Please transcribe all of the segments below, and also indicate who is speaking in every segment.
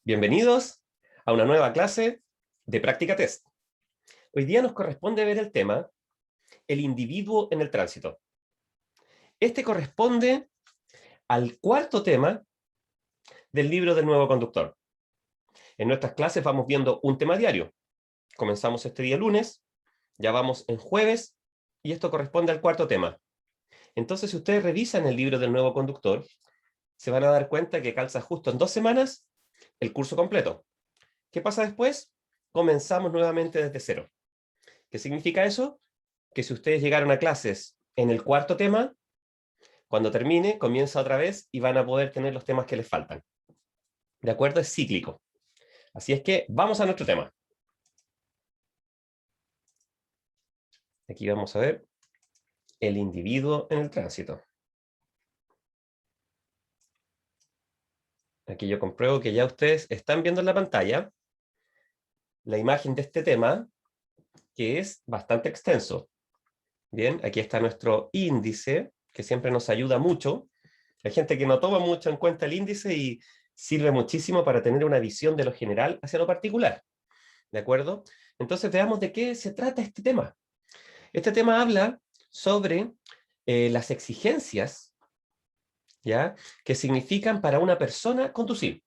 Speaker 1: Bienvenidos a una nueva clase de Práctica Test. Hoy día nos corresponde ver el tema el individuo en el tránsito. Este corresponde al cuarto tema del libro del nuevo conductor. En nuestras clases vamos viendo un tema diario. Comenzamos este día lunes, ya vamos en jueves, y esto corresponde al cuarto tema. Entonces, si ustedes revisan el libro del nuevo conductor, se van a dar cuenta que calza justo en 2 semanas el curso completo. ¿Qué pasa después? Comenzamos nuevamente desde cero. ¿Qué significa eso? Que si ustedes llegaron a clases en el cuarto tema, cuando termine, comienza otra vez y van a poder tener los temas que les faltan. ¿De acuerdo? Es cíclico. Así es que vamos a nuestro tema. Aquí vamos a ver el individuo en el tránsito. Aquí yo compruebo que ya ustedes están viendo en la pantalla la imagen de este tema, que es bastante extenso. Bien, aquí está nuestro índice, que siempre nos ayuda mucho. Hay gente que no toma mucho en cuenta el índice y sirve muchísimo para tener una visión de lo general hacia lo particular. ¿De acuerdo? Entonces veamos de qué se trata este tema. Este tema habla sobre las exigencias, ¿ya?, que significan para una persona conducir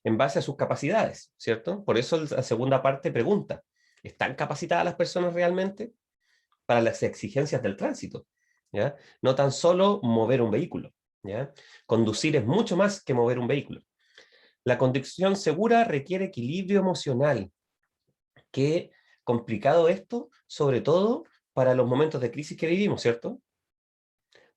Speaker 1: en base a sus capacidades, ¿cierto? Por eso la segunda parte pregunta, ¿están capacitadas las personas realmente para las exigencias del tránsito? ¿Ya? No tan solo mover un vehículo, ¿ya? Conducir es mucho más que mover un vehículo. La conducción segura requiere equilibrio emocional. Qué complicado esto, sobre todo para los momentos de crisis que vivimos, ¿cierto?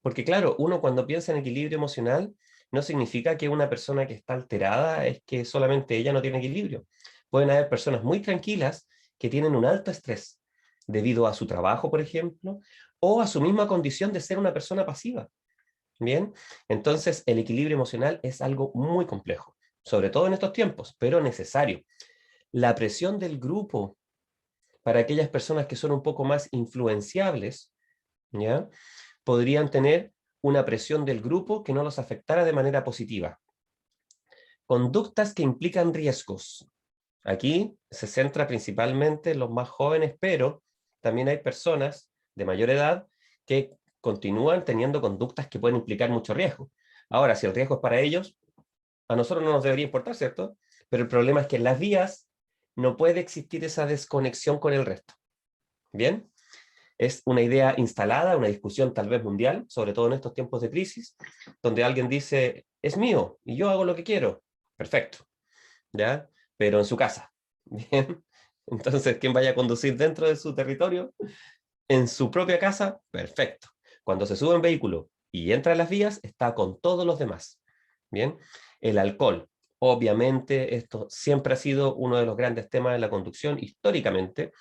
Speaker 1: Porque claro, uno cuando piensa en equilibrio emocional, no significa que una persona que está alterada es que solamente ella no tiene equilibrio. Pueden haber personas muy tranquilas que tienen un alto estrés debido a su trabajo, por ejemplo, o a su misma condición de ser una persona pasiva. Bien, entonces el equilibrio emocional es algo muy complejo, sobre todo en estos tiempos, pero necesario. La presión del grupo para aquellas personas que son un poco más influenciables, ¿ya?, podrían tener una presión del grupo que no los afectara de manera positiva. Conductas que implican riesgos. Aquí se centra principalmente en los más jóvenes, pero también hay personas de mayor edad que continúan teniendo conductas que pueden implicar mucho riesgo. Ahora, si el riesgo es para ellos, a nosotros no nos debería importar, ¿cierto? Pero el problema es que en las vías no puede existir esa desconexión con el resto. ¿Bien? Es una idea instalada, una discusión tal vez mundial, sobre todo en estos tiempos de crisis, donde alguien dice, es mío y yo hago lo que quiero. Perfecto, ¿ya? Pero en su casa. Bien. Entonces, ¿quién vaya a conducir dentro de su territorio? En su propia casa, perfecto. Cuando se sube en vehículo y entra en las vías, está con todos los demás. Bien. El alcohol. Obviamente, esto siempre ha sido uno de los grandes temas de la conducción históricamente,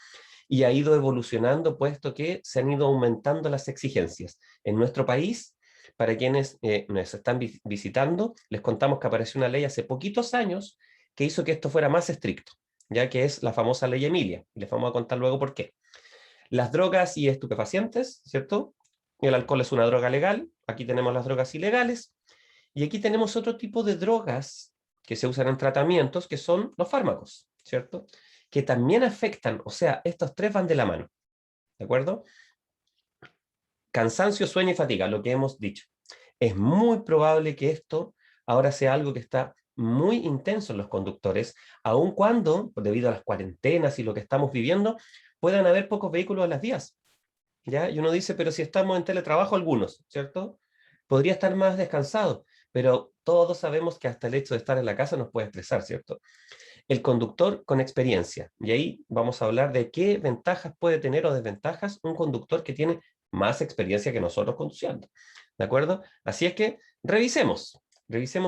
Speaker 1: y ha ido evolucionando, puesto que se han ido aumentando las exigencias. En nuestro país, para quienes nos están visitando, les contamos que apareció una ley hace poquitos años que hizo que esto fuera más estricto, ya que es la famosa ley Emilia. Les vamos a contar luego por qué. Las drogas y estupefacientes, ¿cierto? El alcohol es una droga legal, aquí tenemos las drogas ilegales, y aquí tenemos otro tipo de drogas que se usan en tratamientos, que son los fármacos, ¿cierto?, que también afectan, o sea, estos tres van de la mano, ¿de acuerdo? Cansancio, sueño y fatiga, lo que hemos dicho. Es muy probable que esto ahora sea algo que está muy intenso en los conductores, aun cuando, debido a las cuarentenas y lo que estamos viviendo, puedan haber pocos vehículos en las vías, ¿ya? Y uno dice, pero si estamos en teletrabajo algunos, ¿cierto? Podría estar más descansado, pero todos sabemos que hasta el hecho de estar en la casa nos puede estresar, ¿cierto? El conductor con experiencia. Y ahí vamos a hablar de qué ventajas puede tener o desventajas un conductor que tiene más experiencia que nosotros conduciendo. ¿De acuerdo? Así es que revisemos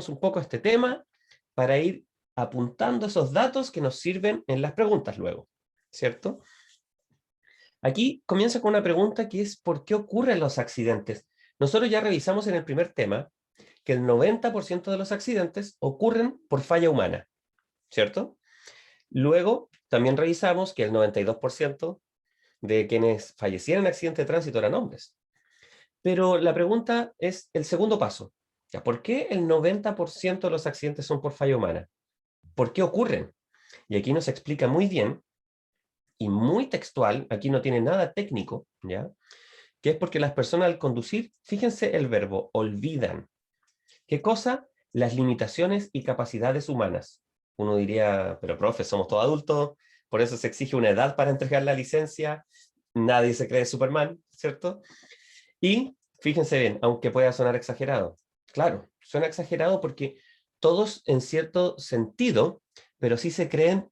Speaker 1: un poco este tema para ir apuntando esos datos que nos sirven en las preguntas luego, ¿cierto? Aquí comienza con una pregunta que es ¿por qué ocurren los accidentes? Nosotros ya revisamos en el primer tema que el 90% de los accidentes ocurren por falla humana, ¿cierto? Luego, también revisamos que el 92% de quienes fallecieron en accidente de tránsito eran hombres. Pero la pregunta es el segundo paso. ¿Ya? ¿Por qué el 90% de los accidentes son por falla humana? ¿Por qué ocurren? Y aquí nos explica muy bien y muy textual, aquí no tiene nada técnico, ¿ya? Que es porque las personas al conducir, fíjense el verbo, olvidan. ¿Qué cosa? Las limitaciones y capacidades humanas. Uno diría, pero profe, somos todos adultos, por eso se exige una edad para entregar la licencia, nadie se cree Superman, ¿cierto? Y fíjense bien, aunque pueda sonar exagerado, claro, suena exagerado porque todos en cierto sentido, pero sí se creen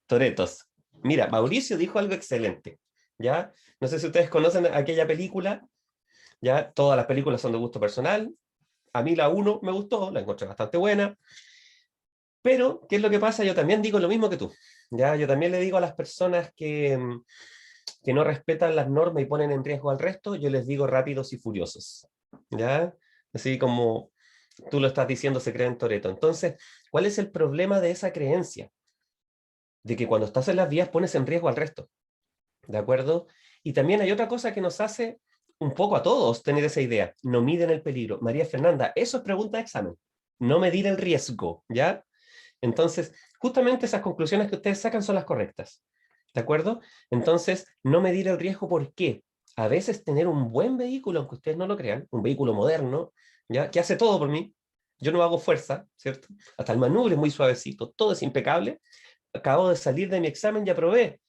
Speaker 1: toretos. Mira, Mauricio dijo algo excelente, ¿ya? No sé si ustedes conocen aquella película, ¿ya? Todas las películas son de gusto personal. A mí la uno me gustó, la encontré bastante buena, pero ¿qué es lo que pasa? Yo también digo lo mismo que tú, ¿ya? Yo también le digo a las personas que no respetan las normas y ponen en riesgo al resto, yo les digo rápidos y furiosos, ¿ya? Así como tú lo estás diciendo, se creen Toretto. Entonces, ¿cuál es el problema de esa creencia? De que cuando estás en las vías pones en riesgo al resto, ¿de acuerdo? Y también hay otra cosa que nos hace un poco a todos tener esa idea, no miden el peligro. María Fernanda, eso es pregunta de examen, no medir el riesgo, ¿ya? Entonces, justamente esas conclusiones que ustedes sacan son las correctas, ¿de acuerdo? Entonces, no medir el riesgo, ¿por qué? A veces tener un buen vehículo, aunque ustedes no lo crean, un vehículo moderno, ¿ya? Que hace todo por mí, yo no hago fuerza, ¿cierto? Hasta el manubrio es muy suavecito, todo es impecable. Acabo de salir de mi examen y aprobé.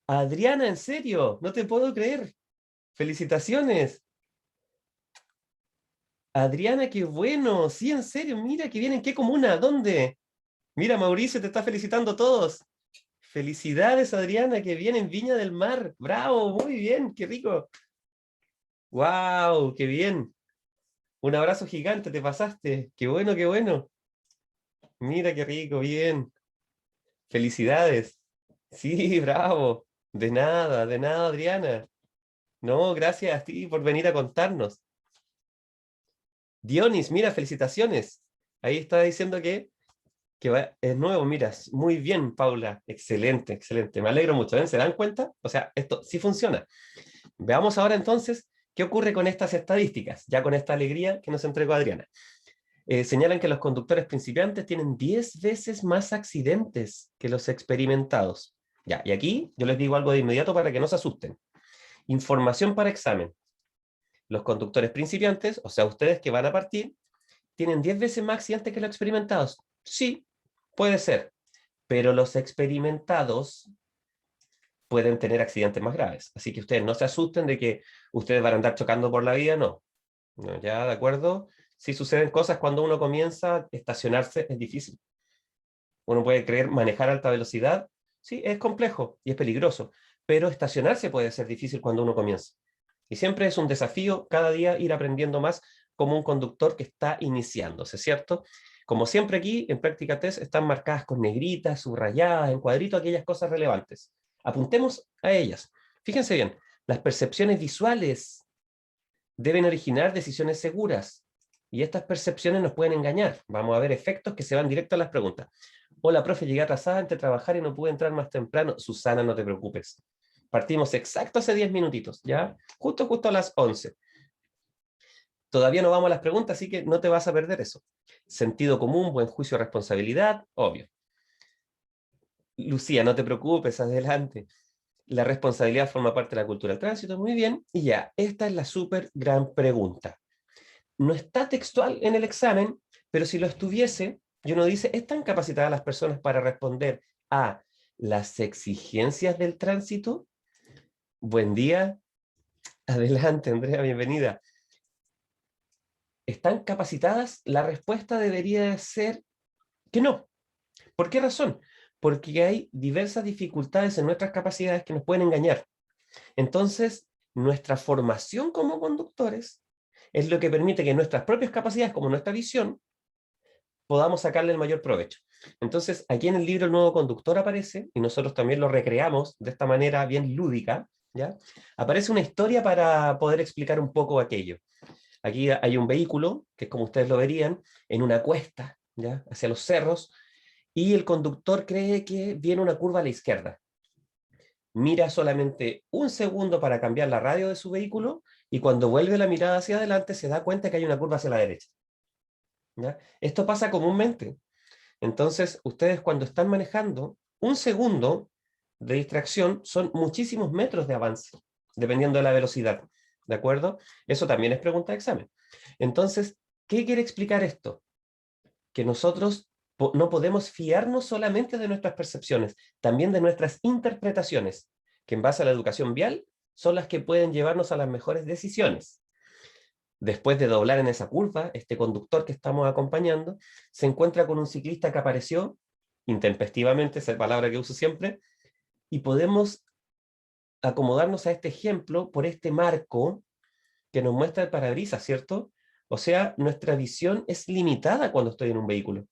Speaker 1: Adriana, en serio, no te puedo creer. Felicitaciones. Adriana, qué bueno. Sí, en serio, mira que bien, ¿en qué comuna? ¿Dónde? Mira, Mauricio te está felicitando a todos. Felicidades, Adriana, que bien en Viña del Mar. Bravo, muy bien, qué rico. Wow, qué bien. Un abrazo gigante, te pasaste. Qué bueno, qué bueno. Mira qué rico, bien. Felicidades. Sí, bravo. De nada, Adriana. No, gracias a ti por venir a contarnos. Dionis, mira, felicitaciones. Ahí está diciendo que es nuevo, mira, muy bien, Paula. Excelente, excelente. Me alegro mucho. ¿Ven? ¿Se dan cuenta? O sea, esto sí funciona. Veamos ahora entonces qué ocurre con estas estadísticas, ya con esta alegría que nos entregó Adriana. Señalan que los conductores principiantes tienen 10 veces más accidentes que los experimentados. Ya, y aquí yo les digo algo de inmediato para que no se asusten. Información para examen. Los conductores principiantes, o sea, ustedes que van a partir, tienen 10 veces más accidentes que los experimentados. Sí, puede ser, pero los experimentados pueden tener accidentes más graves. Así que ustedes no se asusten de que ustedes van a andar chocando por la vida, no. No, ya, ¿de acuerdo? Si suceden cosas cuando uno comienza, estacionarse es difícil. Uno puede creer manejar a alta velocidad, sí, es complejo y es peligroso, pero estacionarse puede ser difícil cuando uno comienza. Y siempre es un desafío cada día ir aprendiendo más como un conductor que está iniciándose, ¿cierto? Como siempre aquí en Práctica Test están marcadas con negritas, subrayadas, en cuadrito aquellas cosas relevantes. Apuntemos a ellas. Fíjense bien, las percepciones visuales deben originar decisiones seguras. Y estas percepciones nos pueden engañar. Vamos a ver efectos que se van directo a las preguntas. Hola, profe, llegué atrasada entre trabajar y no pude entrar más temprano. Susana, no te preocupes. Partimos exacto hace 10 minutitos, ¿ya? Justo a las 11. Todavía no vamos a las preguntas, así que no te vas a perder eso. Sentido común, buen juicio, responsabilidad, obvio. Lucía, no te preocupes, adelante. La responsabilidad forma parte de la cultura del tránsito, muy bien. Y ya, esta es la súper gran pregunta. No está textual en el examen, pero si lo estuviese, y uno dice, ¿están capacitadas las personas para responder a las exigencias del tránsito? Buen día. Adelante, Andrea, bienvenida. ¿Están capacitadas? La respuesta debería ser que no. ¿Por qué razón? Porque hay diversas dificultades en nuestras capacidades que nos pueden engañar. Entonces, nuestra formación como conductores es lo que permite que nuestras propias capacidades, como nuestra visión, podamos sacarle el mayor provecho. Entonces, aquí en el libro El Nuevo Conductor aparece, y nosotros también lo recreamos de esta manera bien lúdica, ¿ya? Aparece una historia para poder explicar un poco aquello. Aquí hay un vehículo, que es como ustedes lo verían, en una cuesta, ¿ya? Hacia los cerros, y el conductor cree que viene una curva a la izquierda. Mira solamente un segundo para cambiar la radio de su vehículo, y cuando vuelve la mirada hacia adelante se da cuenta que hay una curva hacia la derecha, ¿ya? Esto pasa comúnmente. Entonces, ustedes cuando están manejando, un segundo de distracción son muchísimos metros de avance, dependiendo de la velocidad. ¿De acuerdo? Eso también es pregunta de examen. Entonces, ¿qué quiere explicar esto? Que nosotros no podemos fiarnos solamente de nuestras percepciones, también de nuestras interpretaciones, que en base a la educación vial son las que pueden llevarnos a las mejores decisiones. Después de doblar en esa curva, este conductor que estamos acompañando se encuentra con un ciclista que apareció intempestivamente, esa es la palabra que uso siempre, y podemos acomodarnos a este ejemplo por este marco que nos muestra el parabrisas, ¿cierto? O sea, nuestra visión es limitada cuando estoy en un vehículo.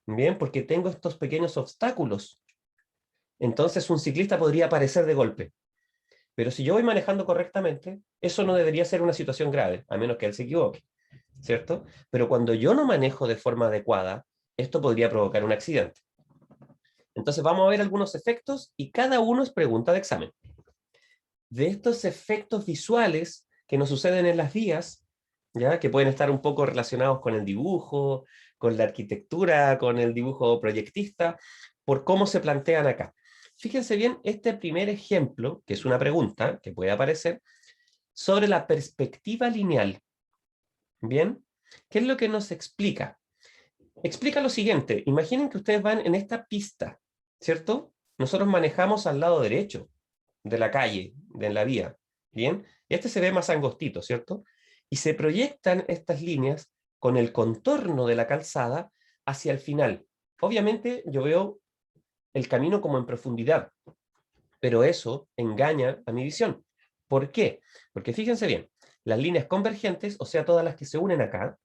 Speaker 1: Bien, porque tengo estos pequeños obstáculos. Entonces un ciclista podría aparecer de golpe. Pero si yo voy manejando correctamente, eso no debería ser una situación grave, a menos que él se equivoque, ¿cierto? Pero cuando yo no manejo de forma adecuada, esto podría provocar un accidente. Entonces vamos a ver algunos efectos y cada uno es pregunta de examen. De estos efectos visuales que nos suceden en las vías, ¿ya? Que pueden estar un poco relacionados con el dibujo, con la arquitectura, con el dibujo proyectista, por cómo se plantean acá. Fíjense bien, este primer ejemplo, que es una pregunta que puede aparecer, sobre la perspectiva lineal. ¿Bien? ¿Qué es lo que nos explica? Explica lo siguiente, imaginen que ustedes van en esta pista, ¿cierto? Nosotros manejamos al lado derecho de la calle, de la vía, ¿bien? Este se ve más angostito, ¿cierto? Y se proyectan estas líneas con el contorno de la calzada hacia el final. Obviamente yo veo el camino como en profundidad, pero eso engaña a mi visión. ¿Por qué? Porque fíjense bien, las líneas convergentes, o sea, todas las que se unen acá,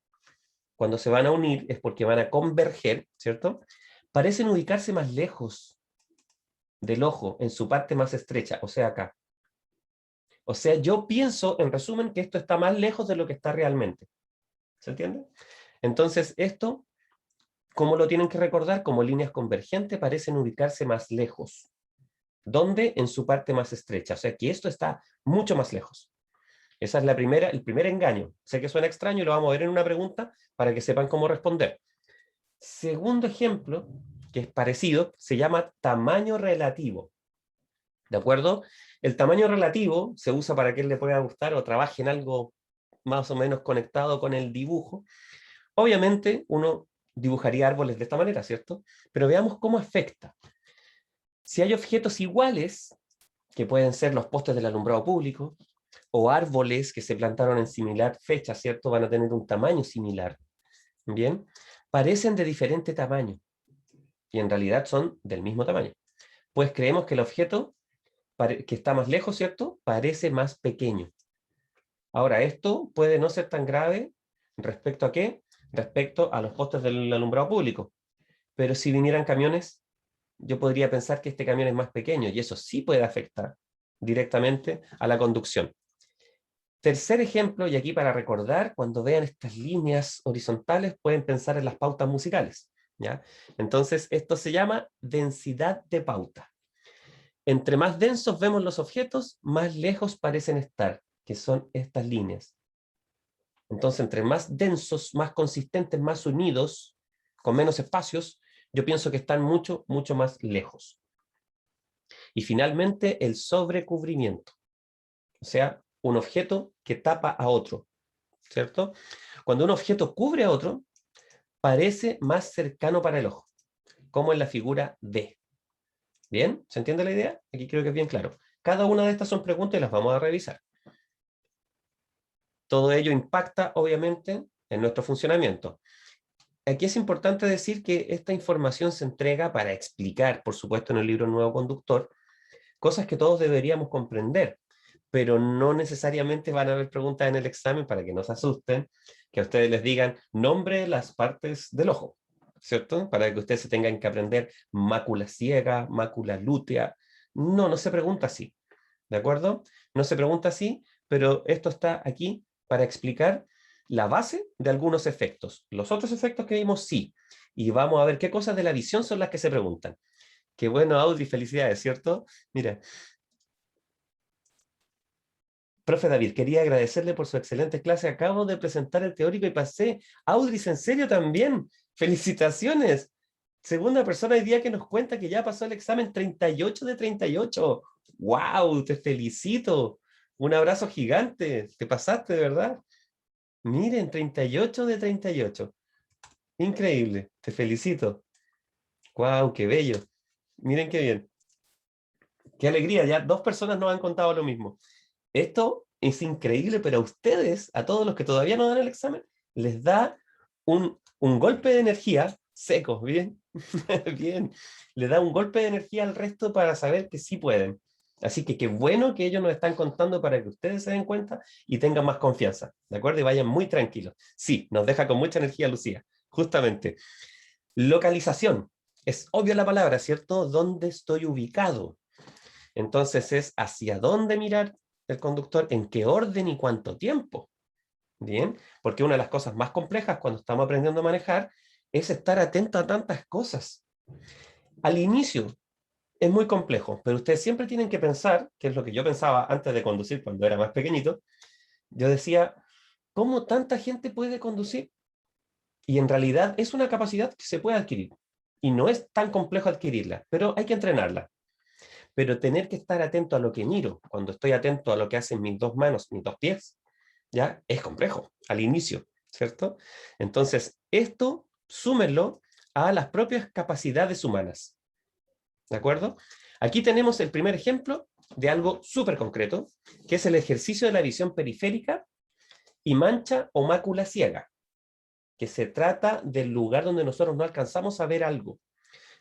Speaker 1: cuando se van a unir es porque van a converger, ¿cierto? Parecen ubicarse más lejos del ojo, en su parte más estrecha, o sea, acá. O sea, yo pienso, en resumen, que esto está más lejos de lo que está realmente. ¿Se entiende? Entonces, esto, ¿cómo lo tienen que recordar? Como líneas convergentes parecen ubicarse más lejos. ¿Dónde? En su parte más estrecha. O sea, que esto está mucho más lejos. Esa es el primer engaño. Sé que suena extraño y lo vamos a ver en una pregunta para que sepan cómo responder. Segundo ejemplo, que es parecido, se llama tamaño relativo. ¿De acuerdo? El tamaño relativo se usa para que él le pueda gustar o trabaje en algo más o menos conectado con el dibujo. Obviamente uno dibujaría árboles de esta manera, ¿cierto? Pero veamos cómo afecta. Si hay objetos iguales, que pueden ser los postes del alumbrado público, o árboles que se plantaron en similar fecha, ¿cierto? Van a tener un tamaño similar. Bien, parecen de diferente tamaño y en realidad son del mismo tamaño. Pues creemos que el objeto que está más lejos, ¿cierto? Parece más pequeño. Ahora, esto puede no ser tan grave respecto a qué? Respecto a los postes del alumbrado público. Pero si vinieran camiones, yo podría pensar que este camión es más pequeño y eso sí puede afectar directamente a la conducción. Tercer ejemplo, y aquí para recordar, cuando vean estas líneas horizontales pueden pensar en las pautas musicales, ¿ya? Entonces, esto se llama densidad de pauta. Entre más densos vemos los objetos, más lejos parecen estar, que son estas líneas. Entonces, entre más densos, más consistentes, más unidos, con menos espacios, yo pienso que están mucho, mucho más lejos. Y finalmente, el sobrecubrimiento. O sea, un objeto que tapa a otro, ¿cierto? Cuando un objeto cubre a otro, parece más cercano para el ojo, como en la figura D. ¿Bien? ¿Se entiende la idea? Aquí creo que es bien claro. Cada una de estas son preguntas y las vamos a revisar. Todo ello impacta, obviamente, en nuestro funcionamiento. Aquí es importante decir que esta información se entrega para explicar, por supuesto, en el libro Nuevo Conductor, cosas que todos deberíamos comprender, pero no necesariamente van a haber preguntas en el examen para que no se asusten, que a ustedes les digan nombre las partes del ojo, ¿cierto? Para que ustedes se tengan que aprender mácula ciega, mácula lútea. No, no se pregunta así, ¿de acuerdo? No se pregunta así, pero esto está aquí para explicar la base de algunos efectos. Los otros efectos que vimos, sí. Y vamos a ver qué cosas de la visión son las que se preguntan. Qué bueno, Audrey, felicidades, ¿cierto? Mira, profe David, quería agradecerle por su excelente clase. Acabo de presentar el teórico y pasé. Audrey, ¿en serio también? ¡Felicitaciones! Segunda persona hoy día que nos cuenta que ya pasó el examen 38 de 38. ¡Wow! Te felicito. Un abrazo gigante. Te pasaste, de verdad. Miren, 38 de 38. Increíble. Te felicito. ¡Wow! ¡Qué bello! Miren qué bien. ¡Qué alegría! Ya 2 personas nos han contado lo mismo. Esto es increíble, pero a ustedes, a todos los que todavía no dan el examen, les da un golpe de energía secos, ¿bien? Bien. Les da un golpe de energía al resto para saber que sí pueden. Así que qué bueno que ellos nos están contando para que ustedes se den cuenta y tengan más confianza, ¿de acuerdo? Y vayan muy tranquilos. Sí, nos deja con mucha energía Lucía, justamente. Localización. Es obvia la palabra, ¿cierto? ¿Dónde estoy ubicado? Entonces es hacia dónde mirar el conductor, en qué orden y cuánto tiempo. Bien, porque una de las cosas más complejas cuando estamos aprendiendo a manejar es estar atento a tantas cosas. Al inicio es muy complejo, pero ustedes siempre tienen que pensar, que es lo que yo pensaba antes de conducir cuando era más pequeñito, yo decía, ¿cómo tanta gente puede conducir? Y en realidad es una capacidad que se puede adquirir. Y no es tan complejo adquirirla, pero hay que entrenarla. Pero tener que estar atento a lo que miro, cuando estoy atento a lo que hacen mis 2 manos, mis 2 pies, ya es complejo al inicio, ¿cierto? Entonces, esto súmenlo a las propias capacidades humanas, ¿de acuerdo? Aquí tenemos el primer ejemplo de algo súper concreto, que es el ejercicio de la visión periférica y mancha o mácula ciega, que se trata del lugar donde nosotros no alcanzamos a ver algo.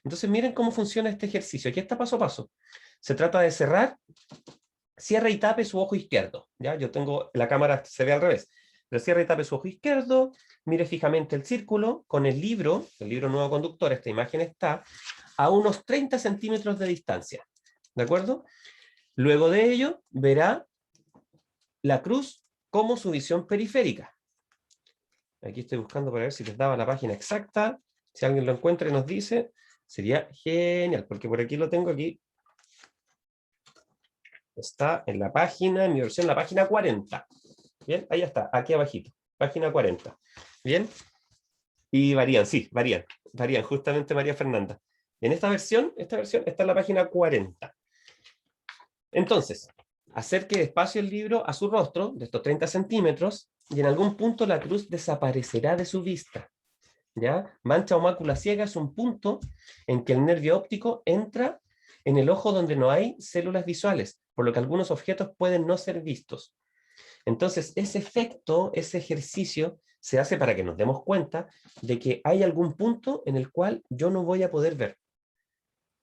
Speaker 1: Entonces, miren cómo funciona este ejercicio. Aquí está paso a paso. Se trata de cerrar, cierre y tape su ojo izquierdo. ¿Ya? Yo tengo, la cámara se ve al revés. Pero cierre y tape su ojo izquierdo, mire fijamente el círculo con el libro Nuevo Conductor, esta imagen está a unos 30 centímetros de distancia. ¿De acuerdo? Luego de ello, verá la cruz como su visión periférica. Aquí estoy buscando para ver si les daba la página exacta. Si alguien lo encuentra y nos dice, sería genial, porque por aquí lo tengo aquí. Está en la página, en mi versión, la página 40. Bien, ahí está, aquí abajito, página 40. Bien, y varían, sí, varían, justamente María Fernanda. En esta versión está en la página 40. Entonces, acerque despacio el libro a su rostro, de estos 30 centímetros, y en algún punto la cruz desaparecerá de su vista. ¿Ya? Mancha o mácula ciega es un punto en que el nervio óptico entra en el ojo donde no hay células visuales, por lo que algunos objetos pueden no ser vistos. Entonces, ese efecto, ese ejercicio, se hace para que nos demos cuenta de que hay algún punto en el cual yo no voy a poder ver.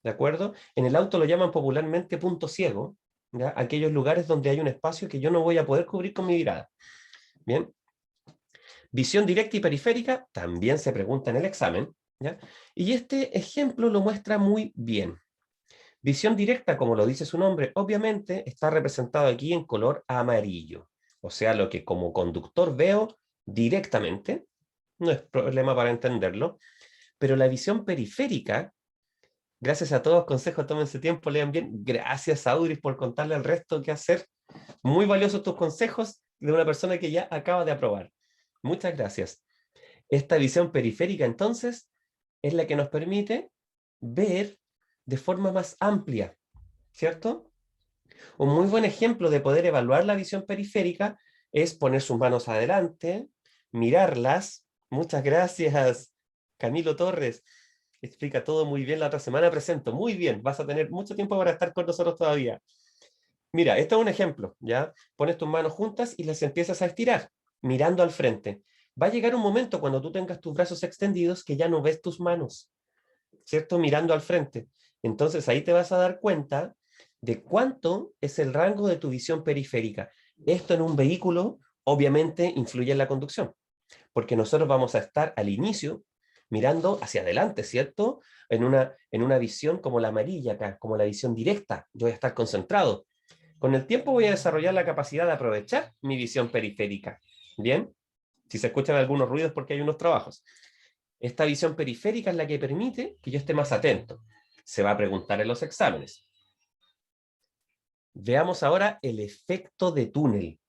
Speaker 1: ¿De acuerdo? En el auto lo llaman popularmente punto ciego, ¿ya? Aquellos lugares donde hay un espacio que yo no voy a poder cubrir con mi mirada. Bien. Visión directa y periférica también se pregunta en el examen, ¿ya? Y este ejemplo lo muestra muy bien. Visión directa, como lo dice su nombre, obviamente está representado aquí en color amarillo. O sea, lo que como conductor veo directamente, no es problema para entenderlo, pero la visión periférica, gracias a todos, consejos, tómense tiempo, lean bien. Gracias, Auris, por contarle al resto qué hacer. Muy valiosos tus consejos de una persona que ya acaba de aprobar. Muchas gracias. Esta visión periférica, entonces, es la que nos permite ver de forma más amplia, ¿cierto? Un muy buen ejemplo de poder evaluar la visión periférica es poner sus manos adelante, mirarlas. Muchas gracias, Camilo Torres. Explica todo muy bien. La otra semana presento. Muy bien, vas a tener mucho tiempo para estar con nosotros todavía. Mira, este es un ejemplo, ¿ya? Pones tus manos juntas y las empiezas a estirar, mirando al frente. Va a llegar un momento cuando tú tengas tus brazos extendidos que ya no ves tus manos, ¿cierto? Mirando al frente. Entonces ahí te vas a dar cuenta de cuánto es el rango de tu visión periférica. Esto en un vehículo obviamente influye en la conducción, porque nosotros vamos a estar al inicio mirando hacia adelante, ¿cierto? En una visión como la amarilla acá, como la visión directa. Yo voy a estar concentrado. Con el tiempo voy a desarrollar la capacidad de aprovechar mi visión periférica. ¿Bien? Si se escuchan algunos ruidos porque hay unos trabajos. Esta visión periférica es la que permite que yo esté más atento. Se va a preguntar en los exámenes. Veamos ahora el efecto de túnel.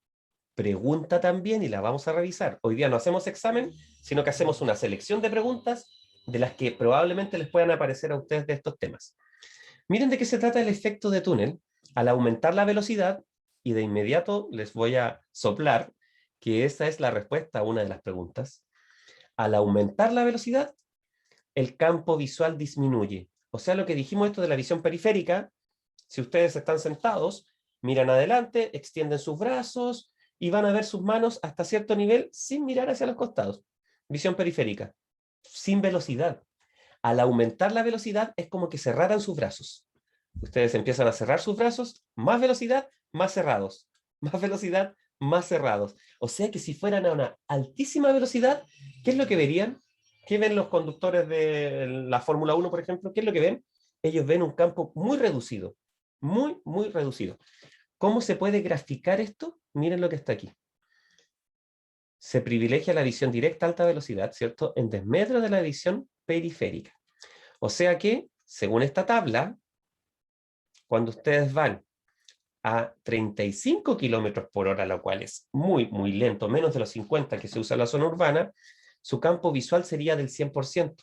Speaker 1: pregunta también y la vamos a revisar. Hoy día no hacemos examen, sino que hacemos una selección de preguntas de las que probablemente les puedan aparecer a ustedes de estos temas. Miren de qué se trata el efecto de túnel. Al aumentar la velocidad, y de inmediato les voy a soplar que esa es la respuesta a una de las preguntas. Al aumentar la velocidad, el campo visual disminuye. O sea, lo que dijimos esto de la visión periférica, si ustedes están sentados, miran adelante, extienden sus brazos y van a ver sus manos hasta cierto nivel sin mirar hacia los costados. Visión periférica, sin velocidad. Al aumentar la velocidad es como que cerraran sus brazos. Ustedes empiezan a cerrar sus brazos, más velocidad, más cerrados. Más velocidad, más cerrados. O sea que si fueran a una altísima velocidad, ¿qué es lo que verían? ¿Qué ven los conductores de la Fórmula 1, por ejemplo? ¿Qué es lo que ven? Ellos ven un campo muy reducido. Muy, muy reducido. ¿Cómo se puede graficar esto? Miren lo que está aquí. Se privilegia la visión directa a alta velocidad, ¿cierto? En desmedro de la visión periférica. O sea que, según esta tabla, cuando ustedes van a 35 kilómetros por hora, lo cual es muy, muy lento, menos de los 50 que se usa en la zona urbana, su campo visual sería del 100%,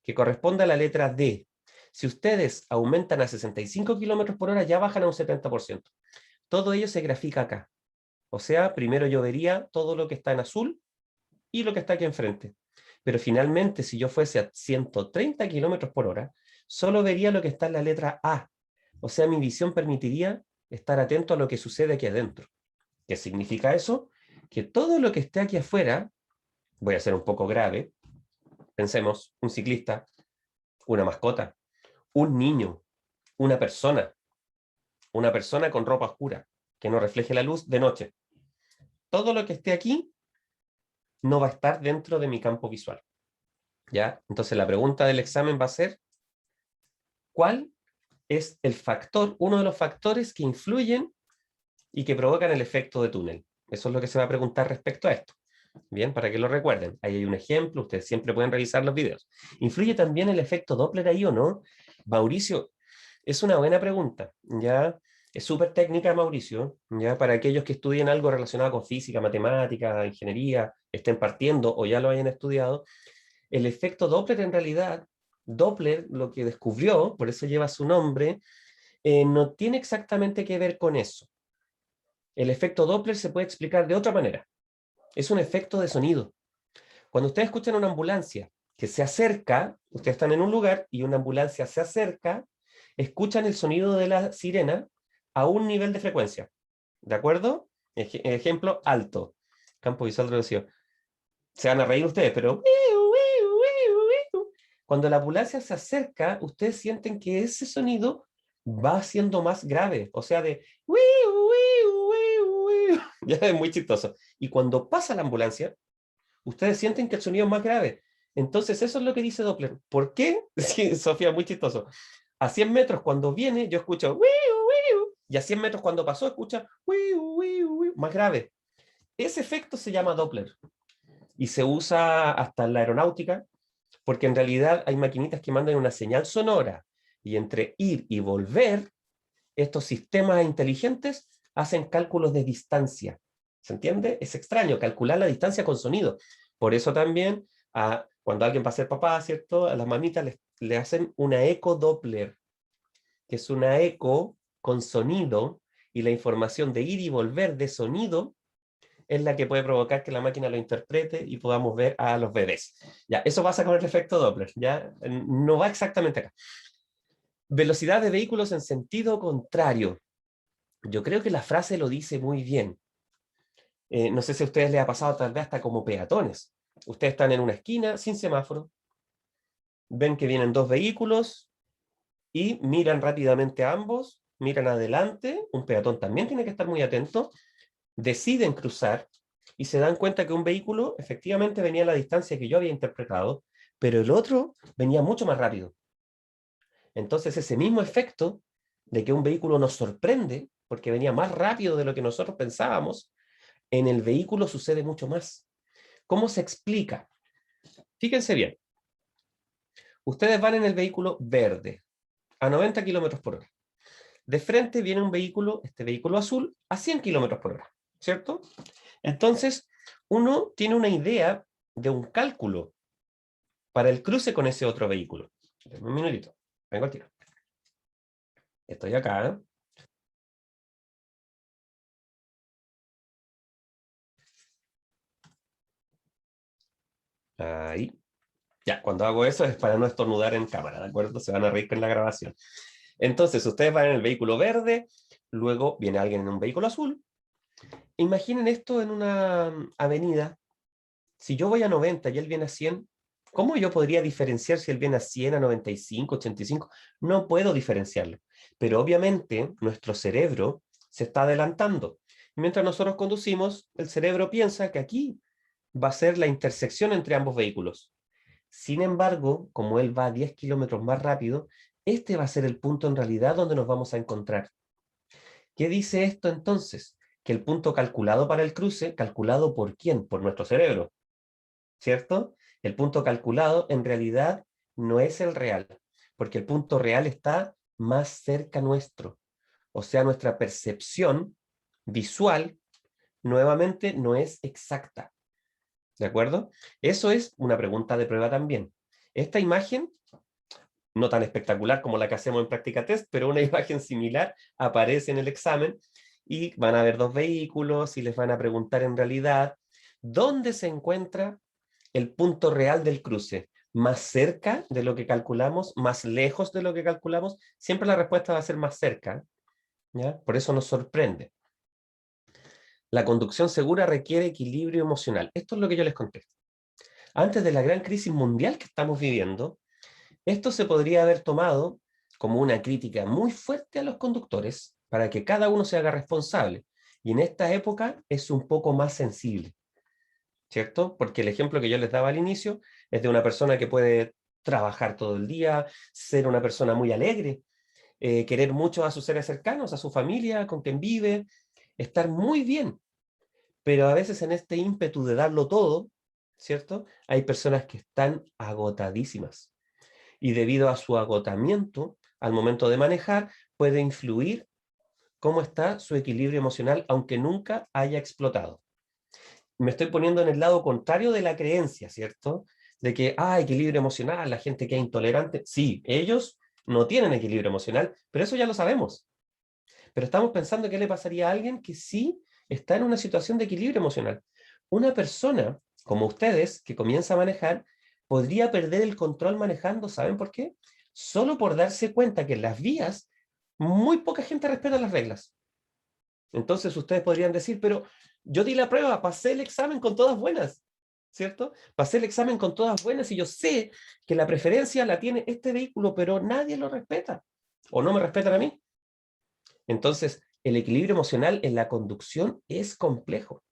Speaker 1: que corresponde a la letra D. Si ustedes aumentan a 65 kilómetros por hora, ya bajan a un 70%. Todo ello se grafica acá. O sea, primero yo vería todo lo que está en azul y lo que está aquí enfrente. Pero finalmente, si yo fuese a 130 kilómetros por hora, solo vería lo que está en la letra A. O sea, mi visión permitiría estar atento a lo que sucede aquí adentro. ¿Qué significa eso? Que todo lo que esté aquí afuera, voy a ser un poco grave, pensemos, un ciclista, una mascota, un niño, una persona con ropa oscura, que no refleje la luz de noche. Todo lo que esté aquí no va a estar dentro de mi campo visual. ¿Ya? Entonces la pregunta del examen va a ser, ¿cuál es el factor, uno de los factores que influyen y que provocan el efecto de túnel? Eso es lo que se va a preguntar respecto a esto. Bien, para que lo recuerden. Ahí hay un ejemplo, ustedes siempre pueden revisar los videos. ¿Influye también el efecto Doppler ahí o no? Mauricio, es una buena pregunta, ¿ya? Es súper técnica, Mauricio, ¿ya? Para aquellos que estudien algo relacionado con física, matemática, ingeniería, estén partiendo o ya lo hayan estudiado, el efecto Doppler en realidad, Doppler lo que descubrió, por eso lleva su nombre, no tiene exactamente que ver con eso. El efecto Doppler se puede explicar de otra manera. Es un efecto de sonido. Cuando ustedes escuchan una ambulancia que se acerca, ustedes están en un lugar y una ambulancia se acerca, escuchan el sonido de la sirena a un nivel de frecuencia. ¿De acuerdo? Ejemplo, alto. Campo visual reducido. Se van a reír ustedes, pero cuando la ambulancia se acerca, ustedes sienten que ese sonido va siendo más grave, o sea, de ya es muy chistoso. Y cuando pasa la ambulancia, ustedes sienten que el sonido es más grave. Entonces, eso es lo que dice Doppler. ¿Por qué? Sí, Sofía, muy chistoso. A 100 metros cuando viene, yo escucho y a 100 metros cuando pasó, escucha más grave. Ese efecto se llama Doppler y se usa hasta en la aeronáutica, porque en realidad hay maquinitas que mandan una señal sonora y entre ir y volver, estos sistemas inteligentes hacen cálculos de distancia. ¿Se entiende? Es extraño calcular la distancia con sonido. Por eso también, cuando alguien va a ser papá, ¿cierto? A las mamitas le hacen una eco Doppler, que es una eco con sonido, y la información de ir y volver de sonido es la que puede provocar que la máquina lo interprete y podamos ver a los bebés. Ya, eso pasa con el efecto Doppler, ya no va exactamente acá. Velocidad de vehículos en sentido contrario. Yo creo que la frase lo dice muy bien. No sé si a ustedes les ha pasado tal vez hasta como peatones. Ustedes están en una esquina sin semáforo, ven que vienen dos vehículos y miran rápidamente a ambos, miran adelante, un peatón también tiene que estar muy atento, deciden cruzar y se dan cuenta que un vehículo efectivamente venía a la distancia que yo había interpretado, pero el otro venía mucho más rápido. Entonces ese mismo efecto de que un vehículo nos sorprende porque venía más rápido de lo que nosotros pensábamos, en el vehículo sucede mucho más. ¿Cómo se explica? Fíjense bien. Ustedes van en el vehículo verde a 90 kilómetros por hora. De frente viene un vehículo, este vehículo azul, a 100 kilómetros por hora. ¿cierto? Entonces, uno tiene una idea de un cálculo para el cruce con ese otro vehículo. Un minutito, vengo al tiro. Estoy acá, ¿eh? Ahí. Ya, cuando hago eso es para no estornudar en cámara, ¿de acuerdo? Se van a reír con la grabación. Entonces, ustedes van en el vehículo verde, luego viene alguien en un vehículo azul. Imaginen esto en una avenida. Si yo voy a 90 y él viene a 100, ¿cómo yo podría diferenciar si él viene a 100, a 95, 85? No puedo diferenciarlo. Pero obviamente nuestro cerebro se está adelantando. Mientras nosotros conducimos, el cerebro piensa que aquí va a ser la intersección entre ambos vehículos. Sin embargo, como él va a 10 kilómetros más rápido, este va a ser el punto en realidad donde nos vamos a encontrar. ¿Qué dice esto entonces? Que el punto calculado para el cruce, ¿calculado por quién? Por nuestro cerebro, ¿cierto? El punto calculado en realidad no es el real, porque el punto real está más cerca nuestro. O sea, nuestra percepción visual nuevamente no es exacta. ¿De acuerdo? Eso es una pregunta de prueba también. Esta imagen, no tan espectacular como la que hacemos en práctica test, pero una imagen similar aparece en el examen y van a ver dos vehículos y les van a preguntar en realidad dónde se encuentra el punto real del cruce. ¿Más cerca de lo que calculamos? ¿Más lejos de lo que calculamos? Siempre la respuesta va a ser más cerca, ¿ya? Por eso nos sorprende. La conducción segura requiere equilibrio emocional. Esto es lo que yo les conté. Antes de la gran crisis mundial que estamos viviendo, esto se podría haber tomado como una crítica muy fuerte a los conductores para que cada uno se haga responsable. Y en esta época es un poco más sensible, ¿cierto? Porque el ejemplo que yo les daba al inicio es de una persona que puede trabajar todo el día, ser una persona muy alegre, querer mucho a sus seres cercanos, a su familia, con quien vive, estar muy bien. Pero a veces en este ímpetu de darlo todo, ¿cierto? Hay personas que están agotadísimas. Y debido a su agotamiento, al momento de manejar, puede influir cómo está su equilibrio emocional, aunque nunca haya explotado. Me estoy poniendo en el lado contrario de la creencia, ¿cierto? De que, equilibrio emocional, la gente que es intolerante. Sí, ellos no tienen equilibrio emocional, pero eso ya lo sabemos. Pero estamos pensando qué le pasaría a alguien que sí está en una situación de equilibrio emocional. Una persona como ustedes que comienza a manejar podría perder el control manejando, ¿saben por qué? Solo por darse cuenta que en las vías muy poca gente respeta las reglas. Entonces ustedes podrían decir, pero yo di la prueba, pasé el examen con todas buenas, ¿cierto? Pasé el examen con todas buenas y yo sé que la preferencia la tiene este vehículo, pero nadie lo respeta. O no me respetan a mí. Entonces, el equilibrio emocional en la conducción es complejo,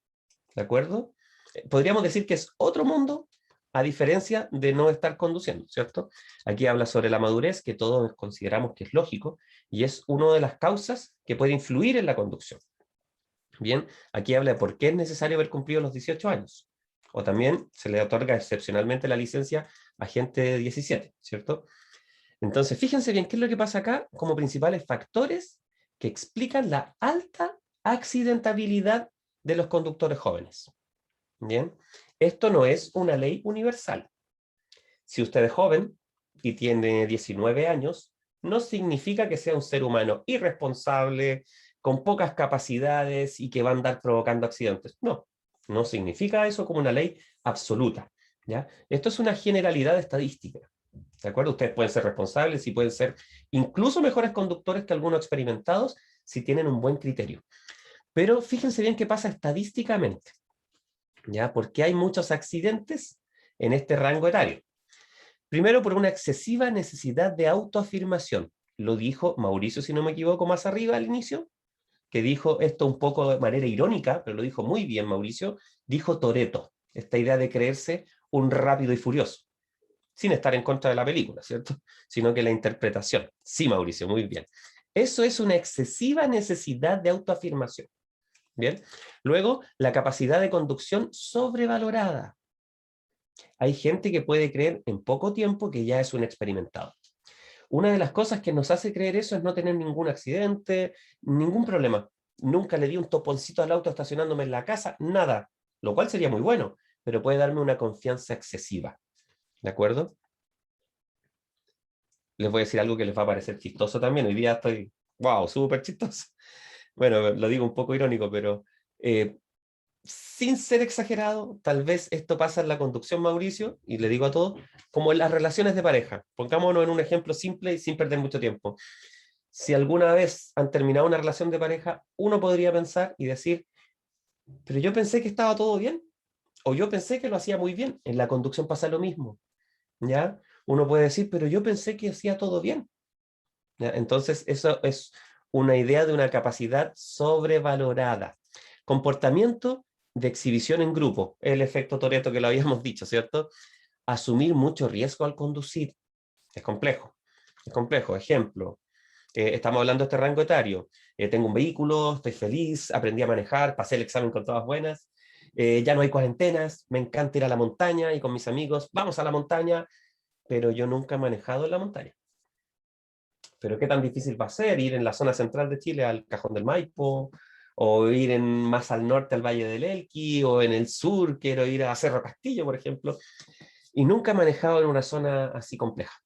Speaker 1: ¿de acuerdo? Podríamos decir que es otro mundo a diferencia de no estar conduciendo, ¿cierto? Aquí habla sobre la madurez, que todos consideramos que es lógico, y es una de las causas que puede influir en la conducción. Bien, aquí habla de por qué es necesario haber cumplido los 18 años. O también se le otorga excepcionalmente la licencia a gente de 17, ¿cierto? Entonces, fíjense bien qué es lo que pasa acá como principales factores que explican la alta accidentabilidad de los conductores jóvenes. Bien, esto no es una ley universal. Si usted es joven y tiene 19 años, no significa que sea un ser humano irresponsable, con pocas capacidades y que va a andar provocando accidentes. No, no significa eso como una ley absoluta, ¿ya? Esto es una generalidad estadística. ¿De acuerdo? Ustedes pueden ser responsables y pueden ser incluso mejores conductores que algunos experimentados si tienen un buen criterio. Pero fíjense bien qué pasa estadísticamente, ¿ya? Porque hay muchos accidentes en este rango etario. Primero, por una excesiva necesidad de autoafirmación. Lo dijo Mauricio, si no me equivoco, más arriba al inicio, que dijo esto un poco de manera irónica, pero lo dijo muy bien Mauricio, dijo Toretto, esta idea de creerse un rápido y furioso, sin estar en contra de la película, ¿cierto? Sino que la interpretación. Sí, Mauricio, muy bien. Eso es una excesiva necesidad de autoafirmación. Bien. Luego, la capacidad de conducción sobrevalorada. Hay gente que puede creer en poco tiempo que ya es un experimentado. Una de las cosas que nos hace creer eso es no tener ningún accidente, ningún problema. nunca le di un toponcito al auto estacionándome en la casa, nada, lo cual sería muy bueno, pero puede darme una confianza excesiva, ¿de acuerdo? Les voy a decir algo que les va a parecer chistoso también, hoy día estoy, wow, súper chistoso. Bueno, lo digo un poco irónico, pero sin ser exagerado, tal vez esto pasa en la conducción, Mauricio, y le digo a todos, como en las relaciones de pareja. Pongámonos en un ejemplo simple y sin perder mucho tiempo. Si alguna vez han terminado una relación de pareja, uno podría pensar y decir, pero yo pensé que estaba todo bien, o yo pensé que lo hacía muy bien. En la conducción pasa lo mismo, ¿ya? Uno puede decir, pero yo pensé que hacía todo bien, ¿ya? Entonces, eso es una idea de una capacidad sobrevalorada. Comportamiento de exhibición en grupo, el efecto Toretto que lo habíamos dicho, ¿cierto? Asumir mucho riesgo al conducir. Es complejo, es complejo. Ejemplo, estamos hablando de este rango etario. Tengo un vehículo, estoy feliz, aprendí a manejar, pasé el examen con todas buenas, ya no hay cuarentenas, me encanta ir a la montaña y con mis amigos, vamos a la montaña, pero yo nunca he manejado en la montaña. Pero qué tan difícil va a ser ir en la zona central de Chile al Cajón del Maipo, o ir más al norte al Valle del Elqui, o en el sur quiero ir a Cerro Castillo, por ejemplo, y nunca he manejado en una zona así compleja.